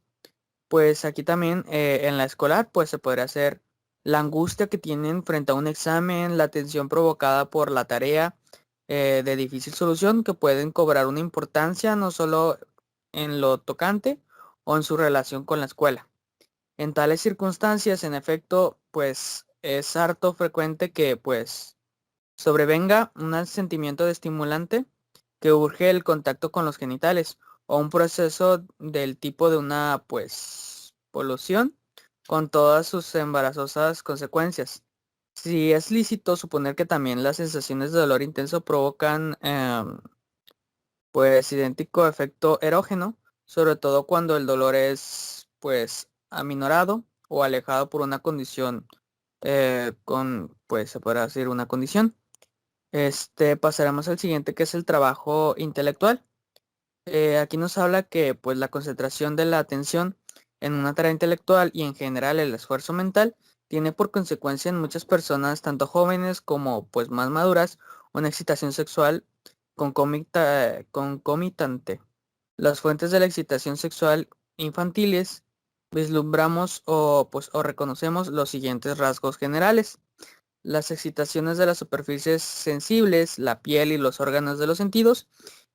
Pues aquí también en la escolar pues se podría hacer la angustia que tienen frente a un examen, la tensión provocada por la tarea de difícil solución que pueden cobrar una importancia no solo en lo tocante o en su relación con la escuela. En tales circunstancias, en efecto, pues es harto frecuente que pues sobrevenga un sentimiento de estimulante que urge el contacto con los genitales o un proceso del tipo de una pues polución con todas sus embarazosas consecuencias. Si es lícito suponer que también las sensaciones de dolor intenso provocan pues idéntico efecto erógeno, sobre todo cuando el dolor es pues aminorado o alejado por una condición pues se podrá decir una condición. Pasaremos al siguiente, que es el trabajo intelectual. Aquí nos habla que pues la concentración de la atención en una tarea intelectual y en general el esfuerzo mental tiene por consecuencia en muchas personas, tanto jóvenes como pues más maduras, una excitación sexual concomitante. Las fuentes de la excitación sexual infantiles vislumbramos o reconocemos los siguientes rasgos generales. Las excitaciones de las superficies sensibles, la piel y los órganos de los sentidos,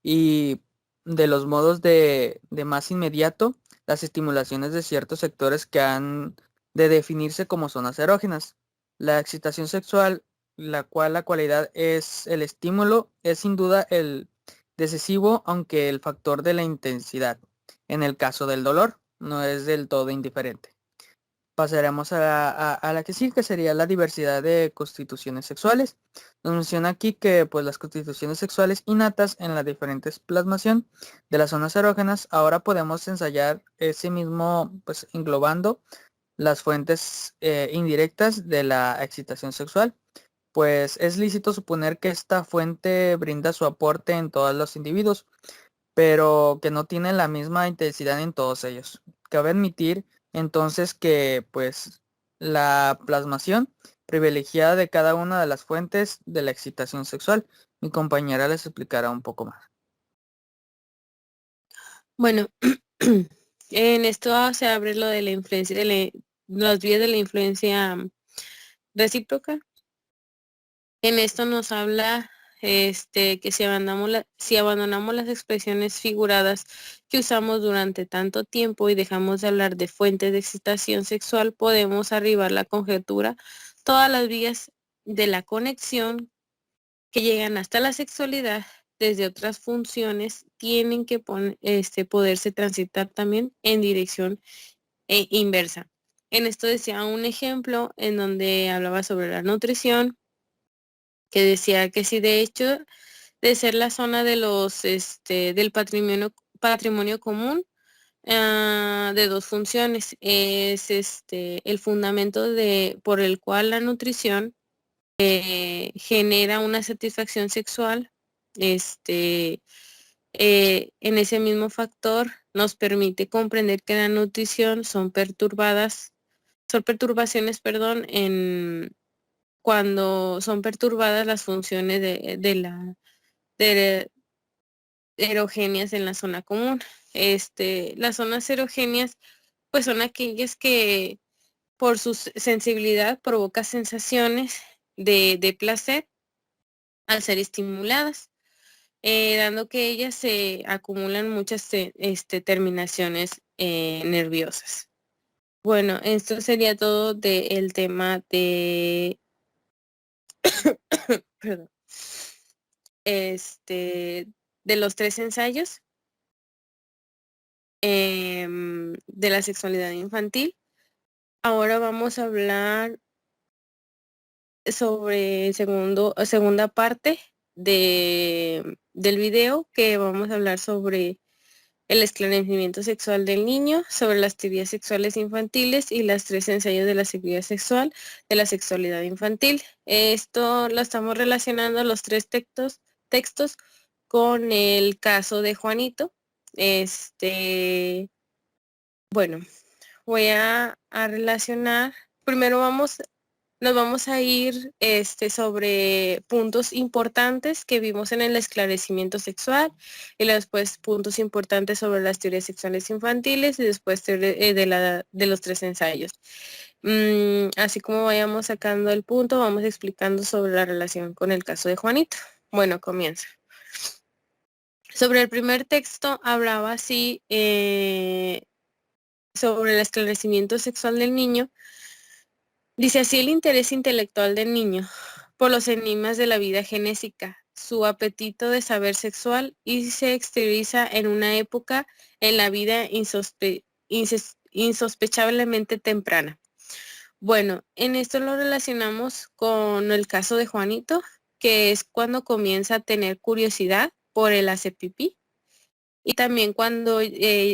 y de los modos de más inmediato, las estimulaciones de ciertos sectores que han de definirse como zonas erógenas. La excitación sexual, la cual la cualidad es el estímulo, es sin duda el decisivo, aunque el factor de la intensidad. En el caso del dolor, no es del todo indiferente. Pasaremos a la que sigue, que sería la diversidad de constituciones sexuales. Nos menciona aquí que pues las constituciones sexuales innatas en la diferentes plasmación de las zonas erógenas, ahora podemos ensayar ese mismo, pues englobando las fuentes indirectas de la excitación sexual. Pues es lícito suponer que esta fuente brinda su aporte en todos los individuos, pero que no tiene la misma intensidad en todos ellos. Cabe admitir entonces que pues la plasmación privilegiada de cada una de las fuentes de la excitación sexual. Mi compañera les explicará un poco más. Bueno, en esto se abre lo de la influencia, las vías de la influencia recíproca. En esto nos habla que si abandonamos las expresiones figuradas que usamos durante tanto tiempo y dejamos de hablar de fuentes de excitación sexual, podemos arribar a la conjetura todas las vías de la conexión que llegan hasta la sexualidad desde otras funciones tienen que poderse transitar también en dirección inversa. En esto decía un ejemplo en donde hablaba sobre la nutrición, que decía que si de hecho de ser la zona de los del patrimonio común, de dos funciones, es el fundamento por el cual la nutrición genera una satisfacción sexual. En ese mismo factor nos permite comprender que la nutrición son perturbaciones, perdón, cuando son perturbadas las funciones de erogéneas en la zona común. Las zonas erogéneas pues son aquellas que por su sensibilidad provoca sensaciones de placer al ser estimuladas, dando que ellas se acumulan muchas terminaciones nerviosas. Bueno, esto sería todo del tema perdón, de los 3 ensayos de la sexualidad infantil. Ahora vamos a hablar sobre segunda parte del video, que vamos a hablar sobre el esclarecimiento sexual del niño, sobre las teorías sexuales infantiles y las 3 ensayos de la seguridad sexual de la sexualidad infantil. Esto lo estamos relacionando los 3 textos con el caso de Juanito. Bueno, voy a relacionar. Primero nos vamos a ir sobre puntos importantes que vimos en el esclarecimiento sexual, y después puntos importantes sobre las teorías sexuales infantiles, y después de los 3 ensayos. Así como vayamos sacando el punto, vamos explicando sobre la relación con el caso de Juanito. Bueno, comienza. Sobre el primer texto hablaba así sobre el esclarecimiento sexual del niño. Dice así: el interés intelectual del niño por los enigmas de la vida genésica, su apetito de saber sexual, y se exterioriza en una época en la vida insospechablemente temprana. Bueno, en esto lo relacionamos con el caso de Juanito, que es cuando comienza a tener curiosidad por el hacer pipí, y también cuando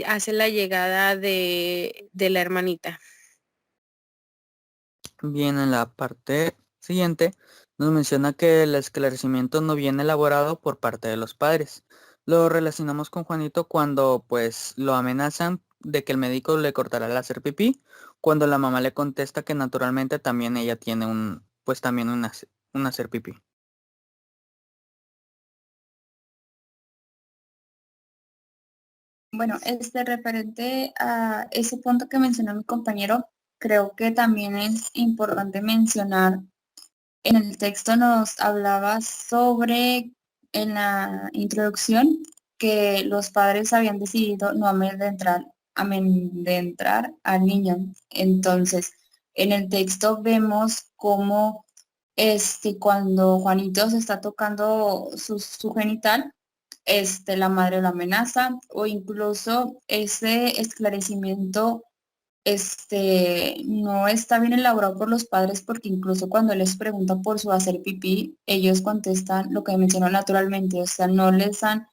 hace la llegada de la hermanita. Bien, en la parte siguiente nos menciona que el esclarecimiento no viene elaborado por parte de los padres. Lo relacionamos con Juanito cuando pues lo amenazan de que el médico le cortará el hacer pipí, cuando la mamá le contesta que naturalmente también ella tiene un hacer pipí. Bueno, referente a ese punto que mencionó mi compañero, creo que también es importante mencionar, en el texto nos hablaba sobre, en la introducción, que los padres habían decidido no amedrentar al niño. Entonces, en el texto vemos cómo cuando Juanito se está tocando su genital, la madre lo amenaza, o incluso ese esclarecimiento no está bien elaborado por los padres, porque incluso cuando les pregunta por su hacer pipí, ellos contestan lo que mencionó naturalmente, o sea, no les dan,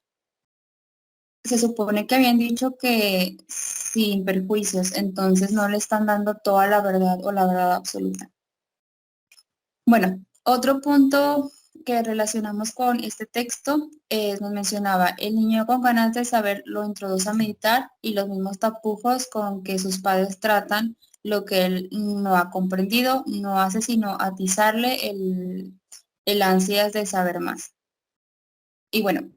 se supone que habían dicho que sin perjuicios, entonces no le están dando toda la verdad o la verdad absoluta. Bueno, otro punto que relacionamos con este texto nos mencionaba, el niño con ganas de saber lo introduce a meditar, y los mismos tapujos con que sus padres tratan lo que él no ha comprendido, no hace sino atizarle el ansias de saber más. Y bueno,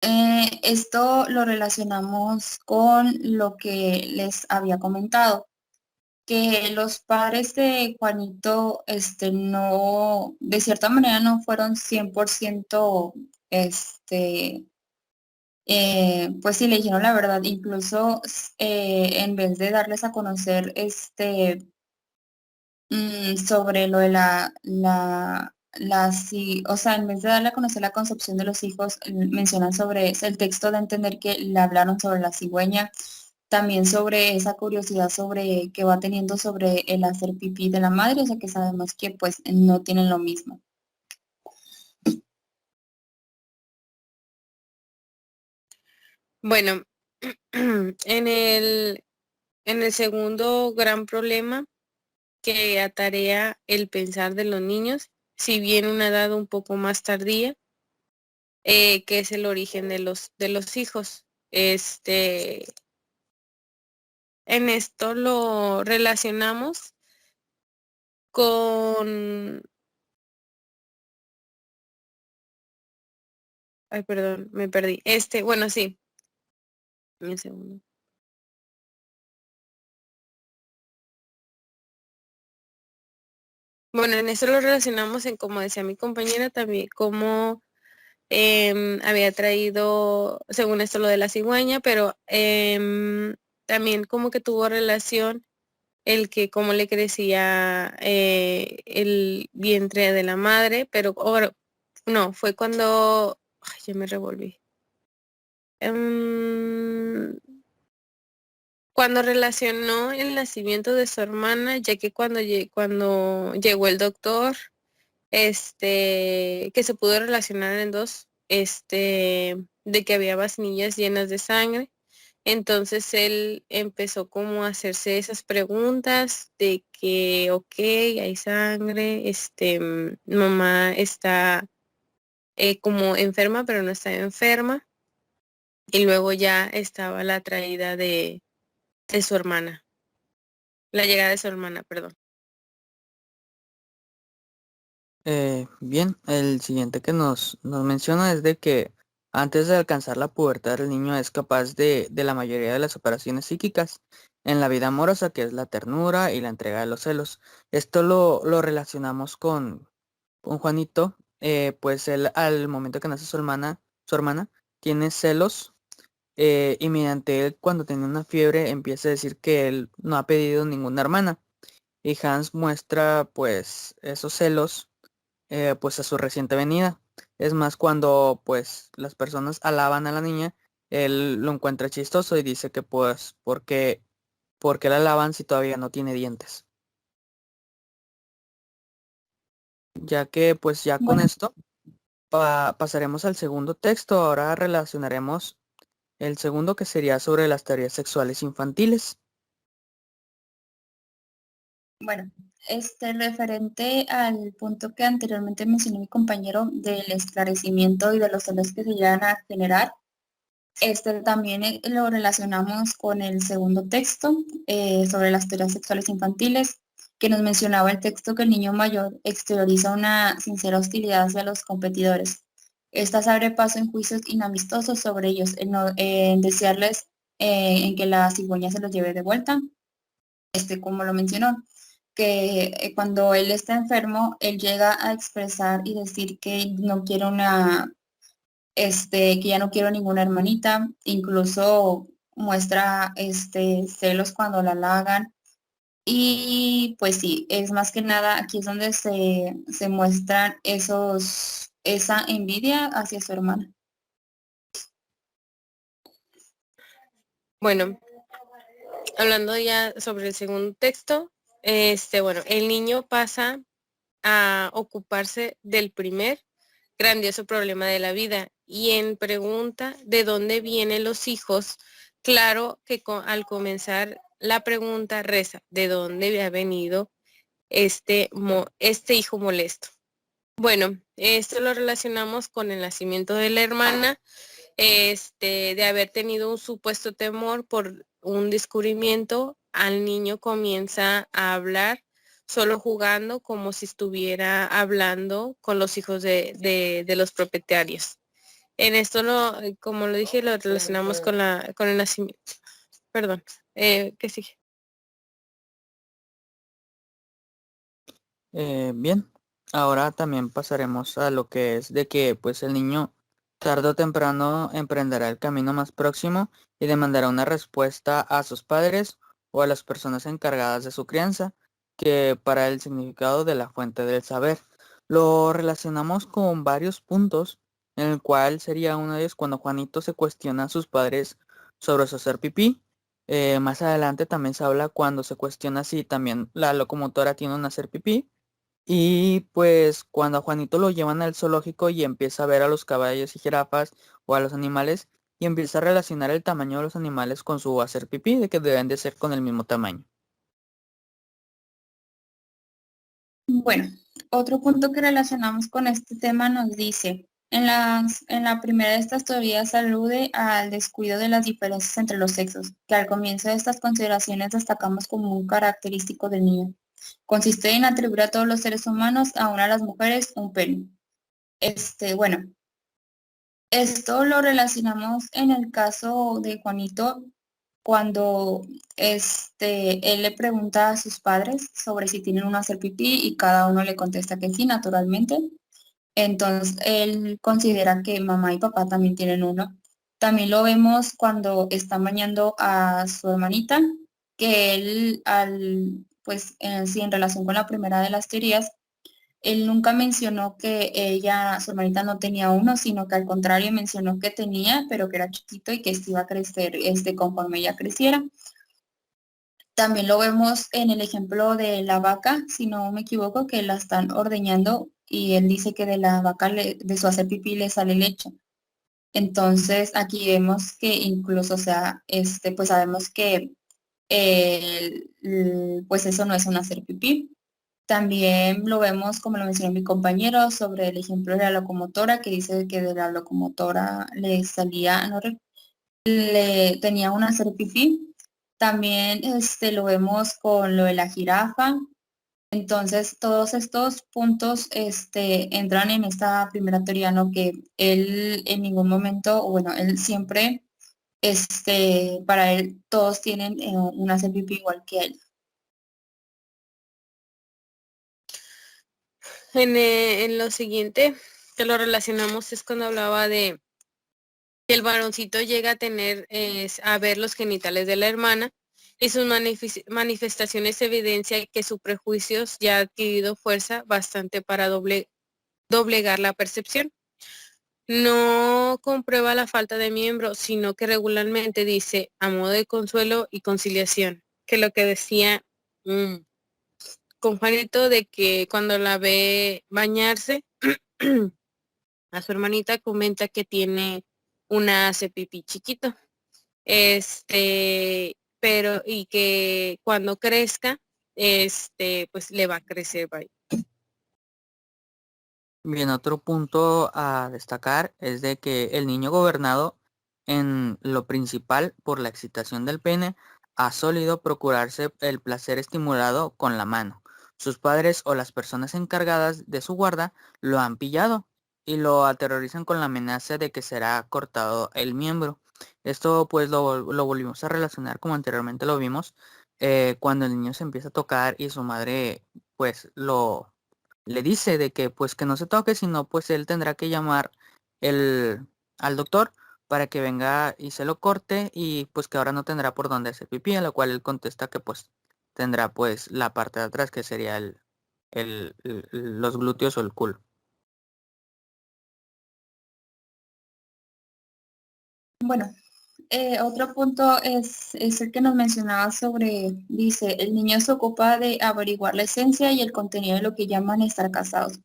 esto lo relacionamos con lo que les había comentado, que los padres de Juanito, no, de cierta manera no fueron 100%, pues sí le dijeron la verdad, incluso en vez de darles a conocer, sobre lo de sí, o sea, en vez de darle a conocer la concepción de los hijos, mencionan sobre el texto de entender que le hablaron sobre la cigüeña, también sobre esa curiosidad sobre que va teniendo sobre el hacer pipí de la madre, o sea que sabemos que pues no tienen lo mismo. Bueno, en el segundo gran problema que atarea el pensar de los niños, si bien una edad un poco más tardía, que es el origen de los hijos. En esto lo relacionamos con, ay, perdón, me perdí. Bueno, sí, un segundo. Bueno, en esto lo relacionamos en, como decía mi compañera, también como había traído, según esto, lo de la cigüeña, pero también como que tuvo relación el que cómo le crecía el vientre de la madre, pero ahora, no, fue cuando, ay, ya me revolví. Cuando relacionó el nacimiento de su hermana, ya que cuando llegó el doctor, que se pudo relacionar en dos, de que había vasinillas llenas de sangre. Entonces él empezó como a hacerse esas preguntas de que, ok, hay sangre, mamá está como enferma, pero no está enferma. Y luego ya estaba la traída de su hermana, la llegada de su hermana, perdón. Bien, el siguiente que nos menciona es de que antes de alcanzar la pubertad el niño es capaz de la mayoría de las operaciones psíquicas en la vida amorosa, que es la ternura y la entrega de los celos. Esto lo relacionamos con Juanito, pues él al momento que nace su hermana tiene celos, y mediante él cuando tiene una fiebre empieza a decir que él no ha pedido ninguna hermana, y Hans muestra pues esos celos, pues a su reciente venida. Es más, cuando pues las personas alaban a la niña, él lo encuentra chistoso y dice que pues porque la alaban si todavía no tiene dientes. Ya que pues ya con Bueno, esto pasaremos al segundo texto. Ahora relacionaremos el segundo, que sería sobre las teorías sexuales infantiles. bueno, referente al punto que anteriormente mencionó mi compañero del esclarecimiento y de los celos que se llegan a generar, también lo relacionamos con el segundo texto sobre las teorías sexuales infantiles, que nos mencionaba el texto que el niño mayor exterioriza una sincera hostilidad hacia los competidores. Estas abre paso en juicios inamistosos sobre ellos, en desearles en que la cigüeña se los lleve de vuelta, como lo mencionó, que cuando él está enfermo, él llega a expresar y decir que no quiere que ya no quiero ninguna hermanita, incluso muestra celos cuando la halagan. Y pues sí, es más que nada, aquí es donde se muestran esa envidia hacia su hermana. Bueno, hablando ya sobre el segundo texto, bueno, el niño pasa a ocuparse del primer grandioso problema de la vida y en pregunta de dónde vienen los hijos, claro que al comenzar la pregunta reza, ¿de dónde ha venido este hijo molesto? Bueno, esto lo relacionamos con el nacimiento de la hermana, de haber tenido un supuesto temor por un descubrimiento. Al niño comienza a hablar solo jugando como si estuviera hablando con los hijos de los propietarios. En esto, como lo dije, lo relacionamos con el nacimiento. Perdón, ¿qué sigue? Bien, ahora también pasaremos a lo que es de que pues el niño tarde o temprano emprenderá el camino más próximo y demandará una respuesta a sus padres o a las personas encargadas de su crianza, que para el significado de la fuente del saber. Lo relacionamos con varios puntos, en el cual sería uno de ellos cuando Juanito se cuestiona a sus padres sobre su hacer pipí. Más adelante también se habla cuando se cuestiona si también la locomotora tiene un hacer pipí. Y pues cuando a Juanito lo llevan al zoológico y empieza a ver a los caballos y jirafas o a los animales y empieza a relacionar el tamaño de los animales con su hacer pipí, de que deben de ser con el mismo tamaño. Bueno, otro punto que relacionamos con este tema nos dice, en la primera de estas teorías alude al descuido de las diferencias entre los sexos, que al comienzo de estas consideraciones destacamos como un característico del niño. Consiste en atribuir a todos los seres humanos, aún a las mujeres, un pene. Bueno, esto lo relacionamos en el caso de Juanito cuando él le pregunta a sus padres sobre si tienen uno hacer pipí y cada uno le contesta que sí, naturalmente. Entonces él considera que mamá y papá también tienen uno. También lo vemos cuando está bañando a su hermanita, que él, pues sí, en relación con la primera de las teorías, él nunca mencionó que ella, su hermanita, no tenía uno, sino que al contrario mencionó que tenía, pero que era chiquito y que este iba a crecer conforme ella creciera. También lo vemos en el ejemplo de la vaca, si no me equivoco, que la están ordeñando y él dice que de la vaca, de su hacer pipí le sale leche. Entonces aquí vemos que incluso, o sea, pues sabemos que pues eso no es un hacer pipí. También lo vemos, como lo mencionó mi compañero, sobre el ejemplo de la locomotora, que dice que de la locomotora le salía, le tenía un hacer pipí. También lo vemos con lo de la jirafa. Entonces, todos estos puntos entran en esta primera teoría, ¿no? Que él en ningún momento, o bueno, él siempre, para él todos tienen un hacer pipí igual que él. En lo siguiente que lo relacionamos es cuando hablaba de que el varoncito llega a tener, a ver los genitales de la hermana y sus manifestaciones evidencia que sus prejuicios ya ha adquirido fuerza bastante para doblegar la percepción. No comprueba la falta de miembro, sino que regularmente dice a modo de consuelo y conciliación, que lo que decía con Juanito de que cuando la ve bañarse, a su hermanita comenta que tiene una hace pipí chiquito. Pero y que cuando crezca, pues le va a crecer. Bye. Bien, otro punto a destacar es de que el niño gobernado en lo principal por la excitación del pene ha solido procurarse el placer estimulado con la mano. Sus padres o las personas encargadas de su guarda lo han pillado y lo aterrorizan con la amenaza de que será cortado el miembro. Esto pues lo volvimos a relacionar como anteriormente lo vimos, cuando el niño se empieza a tocar y su madre pues le dice de que pues que no se toque, sino pues él tendrá que llamar el, al doctor para que venga y se lo corte y pues que ahora no tendrá por dónde hacer pipí, a lo cual él contesta que pues tendrá pues la parte de atrás que sería los glúteos o el culo. Bueno, otro punto es el que nos mencionaba sobre, dice, el niño se ocupa de averiguar la esencia y el contenido de lo que llaman estar casados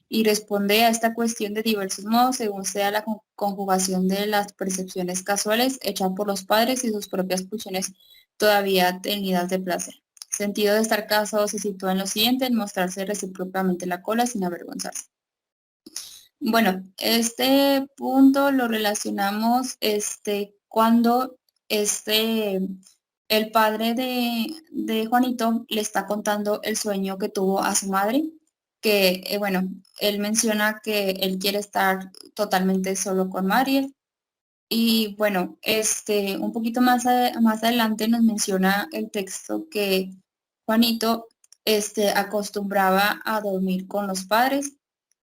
y responde a esta cuestión de diversos modos según sea la conjugación de las percepciones casuales hechas por los padres y sus propias pulsiones todavía tenidas de placer. Sentido de estar casado se sitúa en lo siguiente, en mostrarse recíprocamente la cola sin avergonzarse. Bueno, este punto lo relacionamos cuando este, el padre de Juanito le está contando el sueño que tuvo a su madre, que bueno, él menciona que él quiere estar totalmente solo con Mariel. Y bueno, un poquito más adelante nos menciona el texto que Juanito acostumbraba a dormir con los padres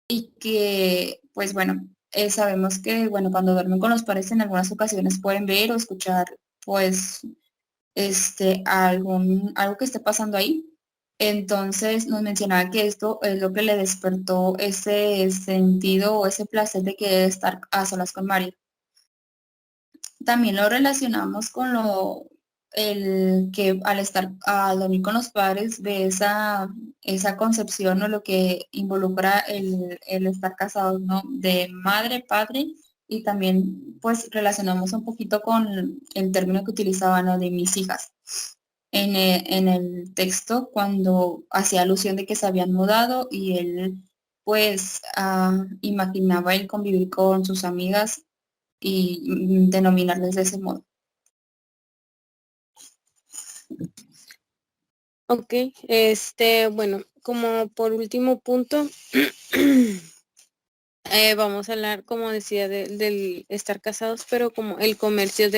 y que, pues bueno, sabemos que, bueno, cuando duermen con los padres en algunas ocasiones pueden ver o escuchar, pues, algo que esté pasando ahí. Entonces nos mencionaba que esto es lo que le despertó ese sentido o ese placer de querer estar a solas con Mario. También lo relacionamos con el que al dormir con los padres ve esa concepción o lo que involucra el estar casados, ¿no? De madre, padre, y también pues relacionamos un poquito con el término que utilizaba, ¿no? De mis hijas. En el texto cuando hacía alusión de que se habían mudado y él pues imaginaba el convivir con sus amigas y denominarles de ese modo. Ok, bueno, como por último punto, vamos a hablar, como decía, del estar casados, pero como el comercio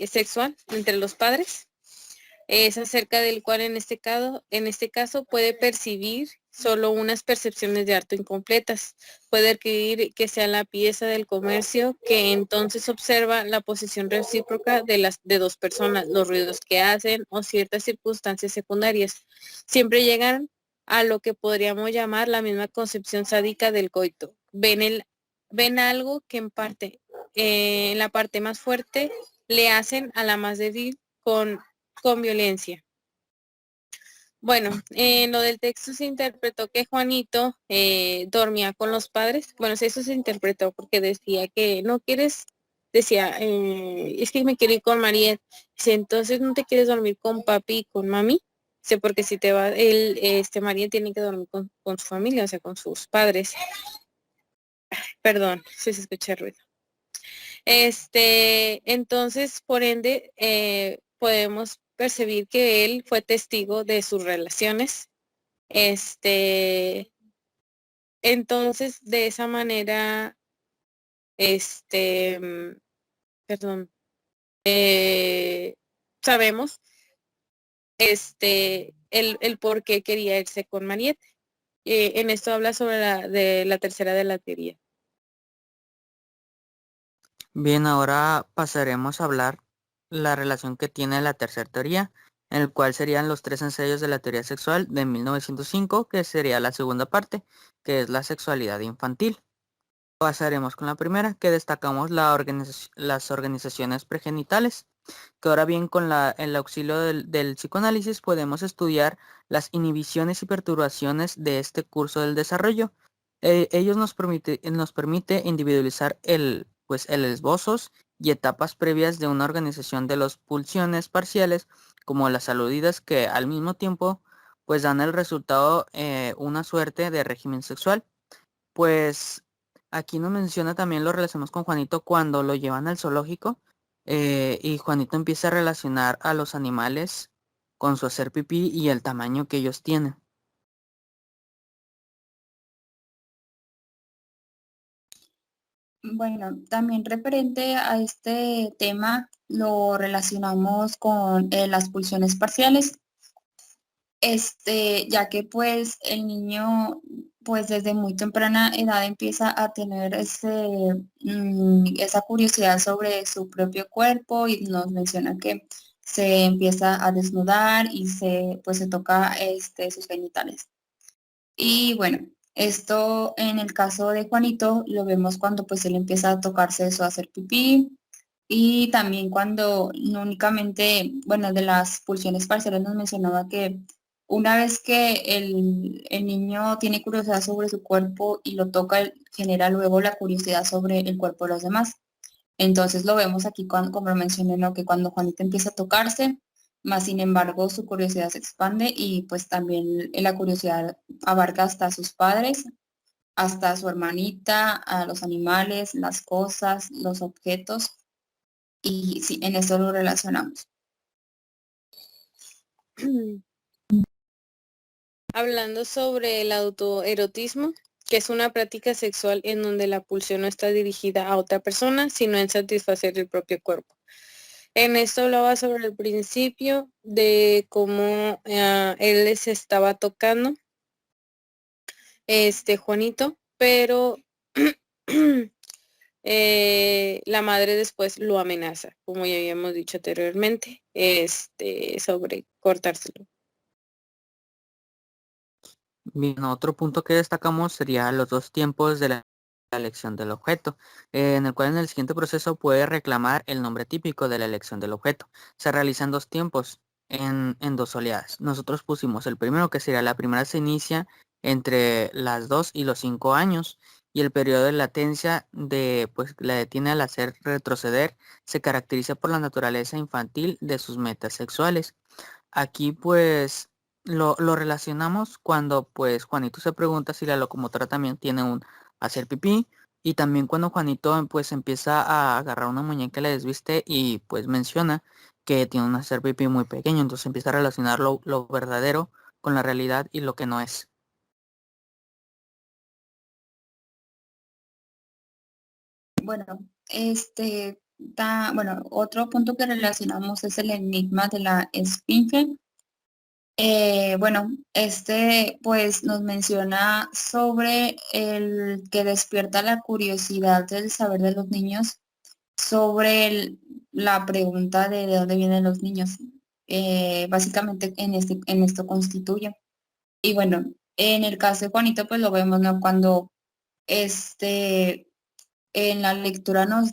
sexual entre los padres. Es acerca del cual en este caso puede percibir solo unas percepciones de harto incompletas. Puede adquirir que sea la pieza del comercio que entonces observa la posición recíproca de dos personas, los ruidos que hacen o ciertas circunstancias secundarias. Siempre llegan a lo que podríamos llamar la misma concepción sádica del coito. Ven algo que en la parte más fuerte, le hacen a la más débil con violencia. Bueno, en lo del texto se interpretó que Juanito dormía con los padres. Bueno, eso se interpretó porque decía que no quieres, decía, es que me quiero ir con Mariel. Dice, entonces no te quieres dormir con papi y con mami. Dice, porque si te va, Mariel tiene que dormir con su familia, o sea, con sus padres. Perdón, si se escucha el ruido. Entonces, por ende, podemos percibir que él fue testigo de sus relaciones. Entonces, de esa manera, perdón, sabemos, el por qué quería irse con Mariette. En esto habla sobre la tercera de la teoría. Bien, ahora pasaremos a hablar la relación que tiene la tercera teoría, en el cual serían los tres ensayos de la teoría sexual de 1905, que sería la segunda parte, que es la sexualidad infantil. Pasaremos con la primera, que destacamos las organizaciones pregenitales, que ahora bien con el auxilio del psicoanálisis podemos estudiar las inhibiciones y perturbaciones de este curso del desarrollo. Ellos nos permite individualizar pues, el esbozos y etapas previas de una organización de las pulsiones parciales, como las aludidas, que al mismo tiempo pues dan el resultado una suerte de régimen sexual. Pues aquí nos menciona también lo relacionamos con Juanito cuando lo llevan al zoológico, y Juanito empieza a relacionar a los animales con su hacer pipí y el tamaño que ellos tienen. Bueno, también referente a este tema lo relacionamos con las pulsiones parciales, ya que pues el niño pues desde muy temprana edad empieza a tener esa curiosidad sobre su propio cuerpo y nos menciona que se empieza a desnudar y pues se toca sus genitales. Y bueno, esto en el caso de Juanito lo vemos cuando pues él empieza a tocarse eso, a hacer pipí y también cuando no únicamente, bueno, de las pulsiones parciales nos mencionaba que una vez que el niño tiene curiosidad sobre su cuerpo y lo toca, él genera luego la curiosidad sobre el cuerpo de los demás. Entonces lo vemos aquí como lo mencioné, ¿no? Que cuando Juanita empieza a tocarse, más sin embargo su curiosidad se expande y pues también la curiosidad abarca hasta a sus padres, hasta a su hermanita, a los animales, las cosas, los objetos y sí, en eso lo relacionamos. Hablando sobre el autoerotismo, que es una práctica sexual en donde la pulsión no está dirigida a otra persona, sino en satisfacer el propio cuerpo. En esto hablaba sobre el principio de cómo él les estaba tocando, Juanito, pero la madre después lo amenaza, como ya habíamos dicho anteriormente, sobre cortárselo. Bien, otro punto que destacamos sería los dos tiempos de la elección del objeto, en el cual en el siguiente proceso puede reclamar el nombre típico de la elección del objeto. Se realizan dos tiempos en dos oleadas. Nosotros pusimos el primero, que sería la primera, se inicia entre las 2 y los 5 años y el periodo de latencia pues la detiene al hacer retroceder, se caracteriza por la naturaleza infantil de sus metas sexuales. Aquí pues lo relacionamos cuando pues Juanito se pregunta si la locomotora también tiene un hacer pipí y también cuando Juanito pues empieza a agarrar una muñeca y la desviste y pues menciona que tiene un hacer pipí muy pequeño, entonces empieza a relacionar lo verdadero con la realidad y lo que no es. Bueno, bueno, otro punto que relacionamos es el enigma de la esfinge. Bueno, pues nos menciona sobre el que despierta la curiosidad del saber de los niños sobre la pregunta de dónde vienen los niños. Básicamente en esto constituye. Y bueno, en el caso de Juanito, pues lo vemos, ¿no? Cuando en la lectura nos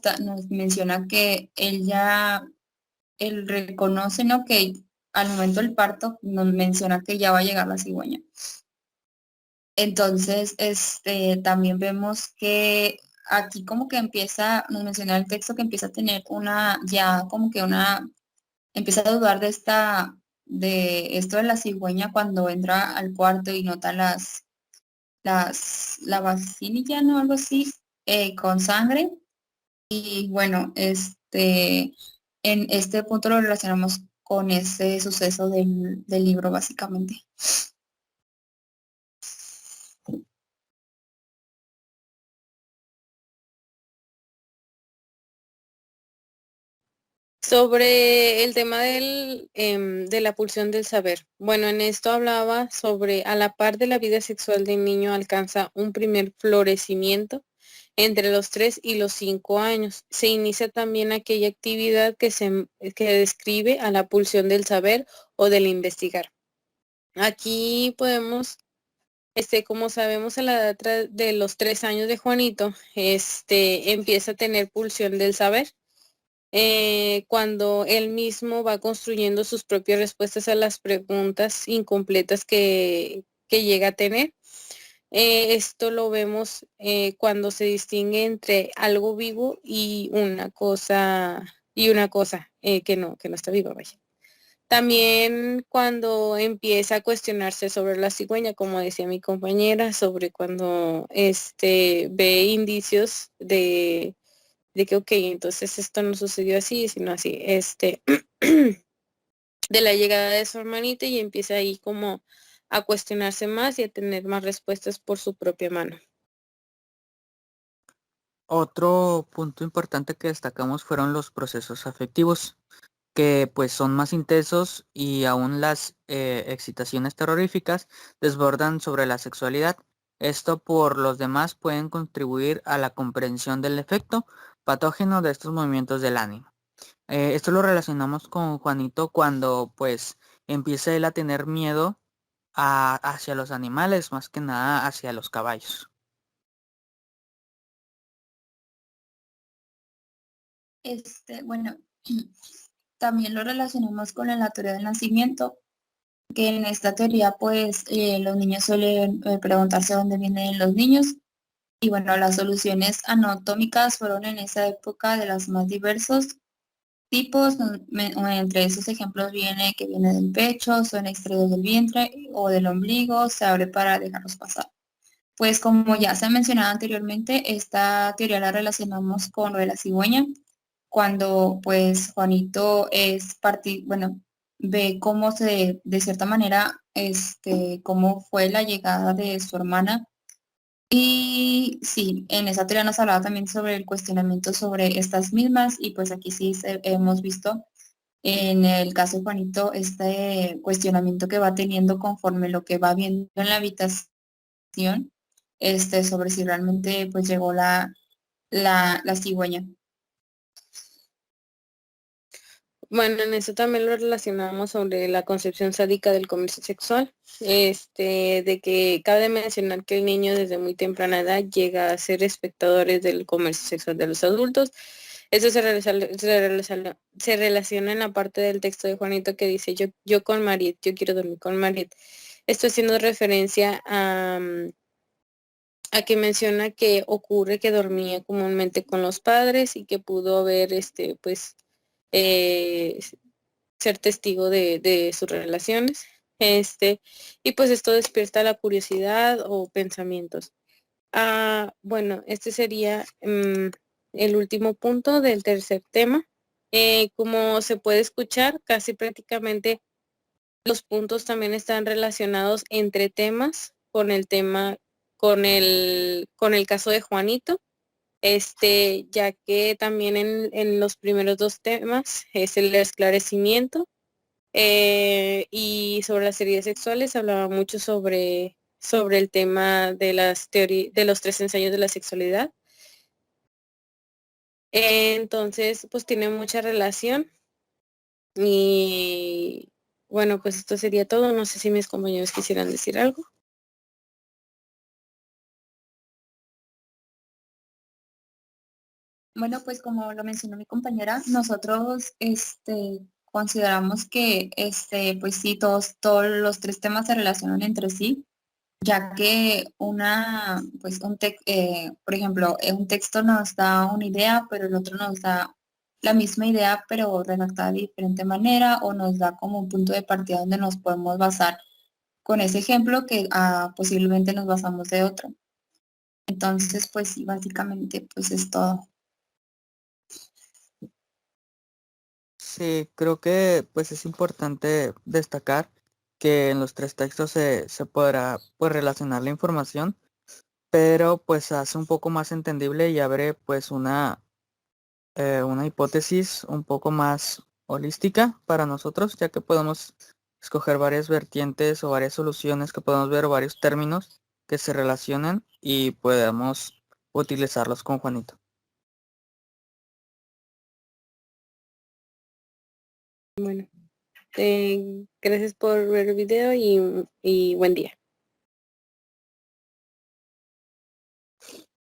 menciona que él reconoce, ¿no? Que al momento del parto nos menciona que ya va a llegar la cigüeña. Entonces, también vemos que aquí como que nos menciona el texto que empieza a tener ya como que empieza a dudar de esto de la cigüeña cuando entra al cuarto y nota la vacinilla, ¿no? Algo así, con sangre. Y bueno, en este punto lo relacionamos con ese suceso del libro, básicamente. Sobre el tema de la pulsión del saber. Bueno, en esto hablaba sobre a la par de la vida sexual del niño alcanza un primer florecimiento entre los 3 y los 5 años. Se inicia también aquella actividad que describe a la pulsión del saber o del investigar. Aquí podemos, como sabemos, a la edad de los 3 años de Juanito, empieza a tener pulsión del saber. Cuando él mismo va construyendo sus propias respuestas a las preguntas incompletas que llega a tener. Esto lo vemos cuando se distingue entre algo vivo y una cosa que no está viva, vaya. También cuando empieza a cuestionarse sobre la cigüeña, como decía mi compañera, sobre cuando ve indicios de que, ok, entonces esto no sucedió así, sino así, de la llegada de su hermanita y empieza ahí como a cuestionarse más y a tener más respuestas por su propia mano. Otro punto importante que destacamos fueron los procesos afectivos, que pues son más intensos y aún las excitaciones terroríficas desbordan sobre la sexualidad. Esto por los demás pueden contribuir a la comprensión del efecto patógeno de estos movimientos del ánimo. Esto lo relacionamos con Juanito cuando pues empieza él a tener miedo hacia los animales, más que nada hacia los caballos. Bueno, también lo relacionamos con la teoría del nacimiento, que en esta teoría, pues, los niños suelen preguntarse dónde vienen los niños. Y bueno, las soluciones anatómicas fueron en esa época de las más diversos tipos. Entre esos ejemplos viene que viene del pecho, son extraídos del vientre o del ombligo, se abre para dejarlos pasar. Pues como ya se ha mencionado anteriormente, esta teoría la relacionamos con lo de la cigüeña, cuando pues Juanito bueno, ve cómo de cierta manera, cómo fue la llegada de su hermana. Y sí, en esa teoría nos hablaba también sobre el cuestionamiento sobre estas mismas, y pues aquí sí hemos visto en el caso de Juanito este cuestionamiento que va teniendo conforme lo que va viendo en la habitación, sobre si realmente pues llegó la cigüeña. Bueno, en eso también lo relacionamos sobre la concepción sádica del comercio sexual, de que cabe mencionar que el niño desde muy temprana edad llega a ser espectadores del comercio sexual de los adultos. Eso se relaciona en la parte del texto de Juanito que dice yo con Marit, yo quiero dormir con Marit. Esto haciendo referencia a que menciona que ocurre que dormía comúnmente con los padres y que pudo haber pues eh, ser testigo de sus relaciones. Y pues esto despierta la curiosidad o pensamientos. Bueno, este sería el último punto del tercer tema. Como se puede escuchar, casi prácticamente los puntos también están relacionados entre temas con el tema, con el caso de Juanito, ya que también en los primeros dos temas es el esclarecimiento, y sobre las heridas sexuales hablaba mucho sobre el tema de las teorías de los tres ensayos de la sexualidad. Entonces, pues tiene mucha relación y bueno, pues esto sería todo. No sé si mis compañeros quisieran decir algo. Bueno, pues como lo mencionó mi compañera, nosotros consideramos que pues sí, todos los tres temas se relacionan entre sí, ya que pues por ejemplo, un texto nos da una idea, pero el otro nos da la misma idea, pero redactada de diferente manera, o nos da como un punto de partida donde nos podemos basar con ese ejemplo que posiblemente nos basamos de otro. Entonces, pues sí, básicamente, pues es todo. Sí, creo que pues es importante destacar que en los tres textos se podrá pues relacionar la información, pero pues hace un poco más entendible y abre pues una hipótesis un poco más holística para nosotros, ya que podemos escoger varias vertientes o varias soluciones que podemos ver, o varios términos que se relacionen y podamos utilizarlos con Juanito. Bueno, gracias por ver el video y buen día.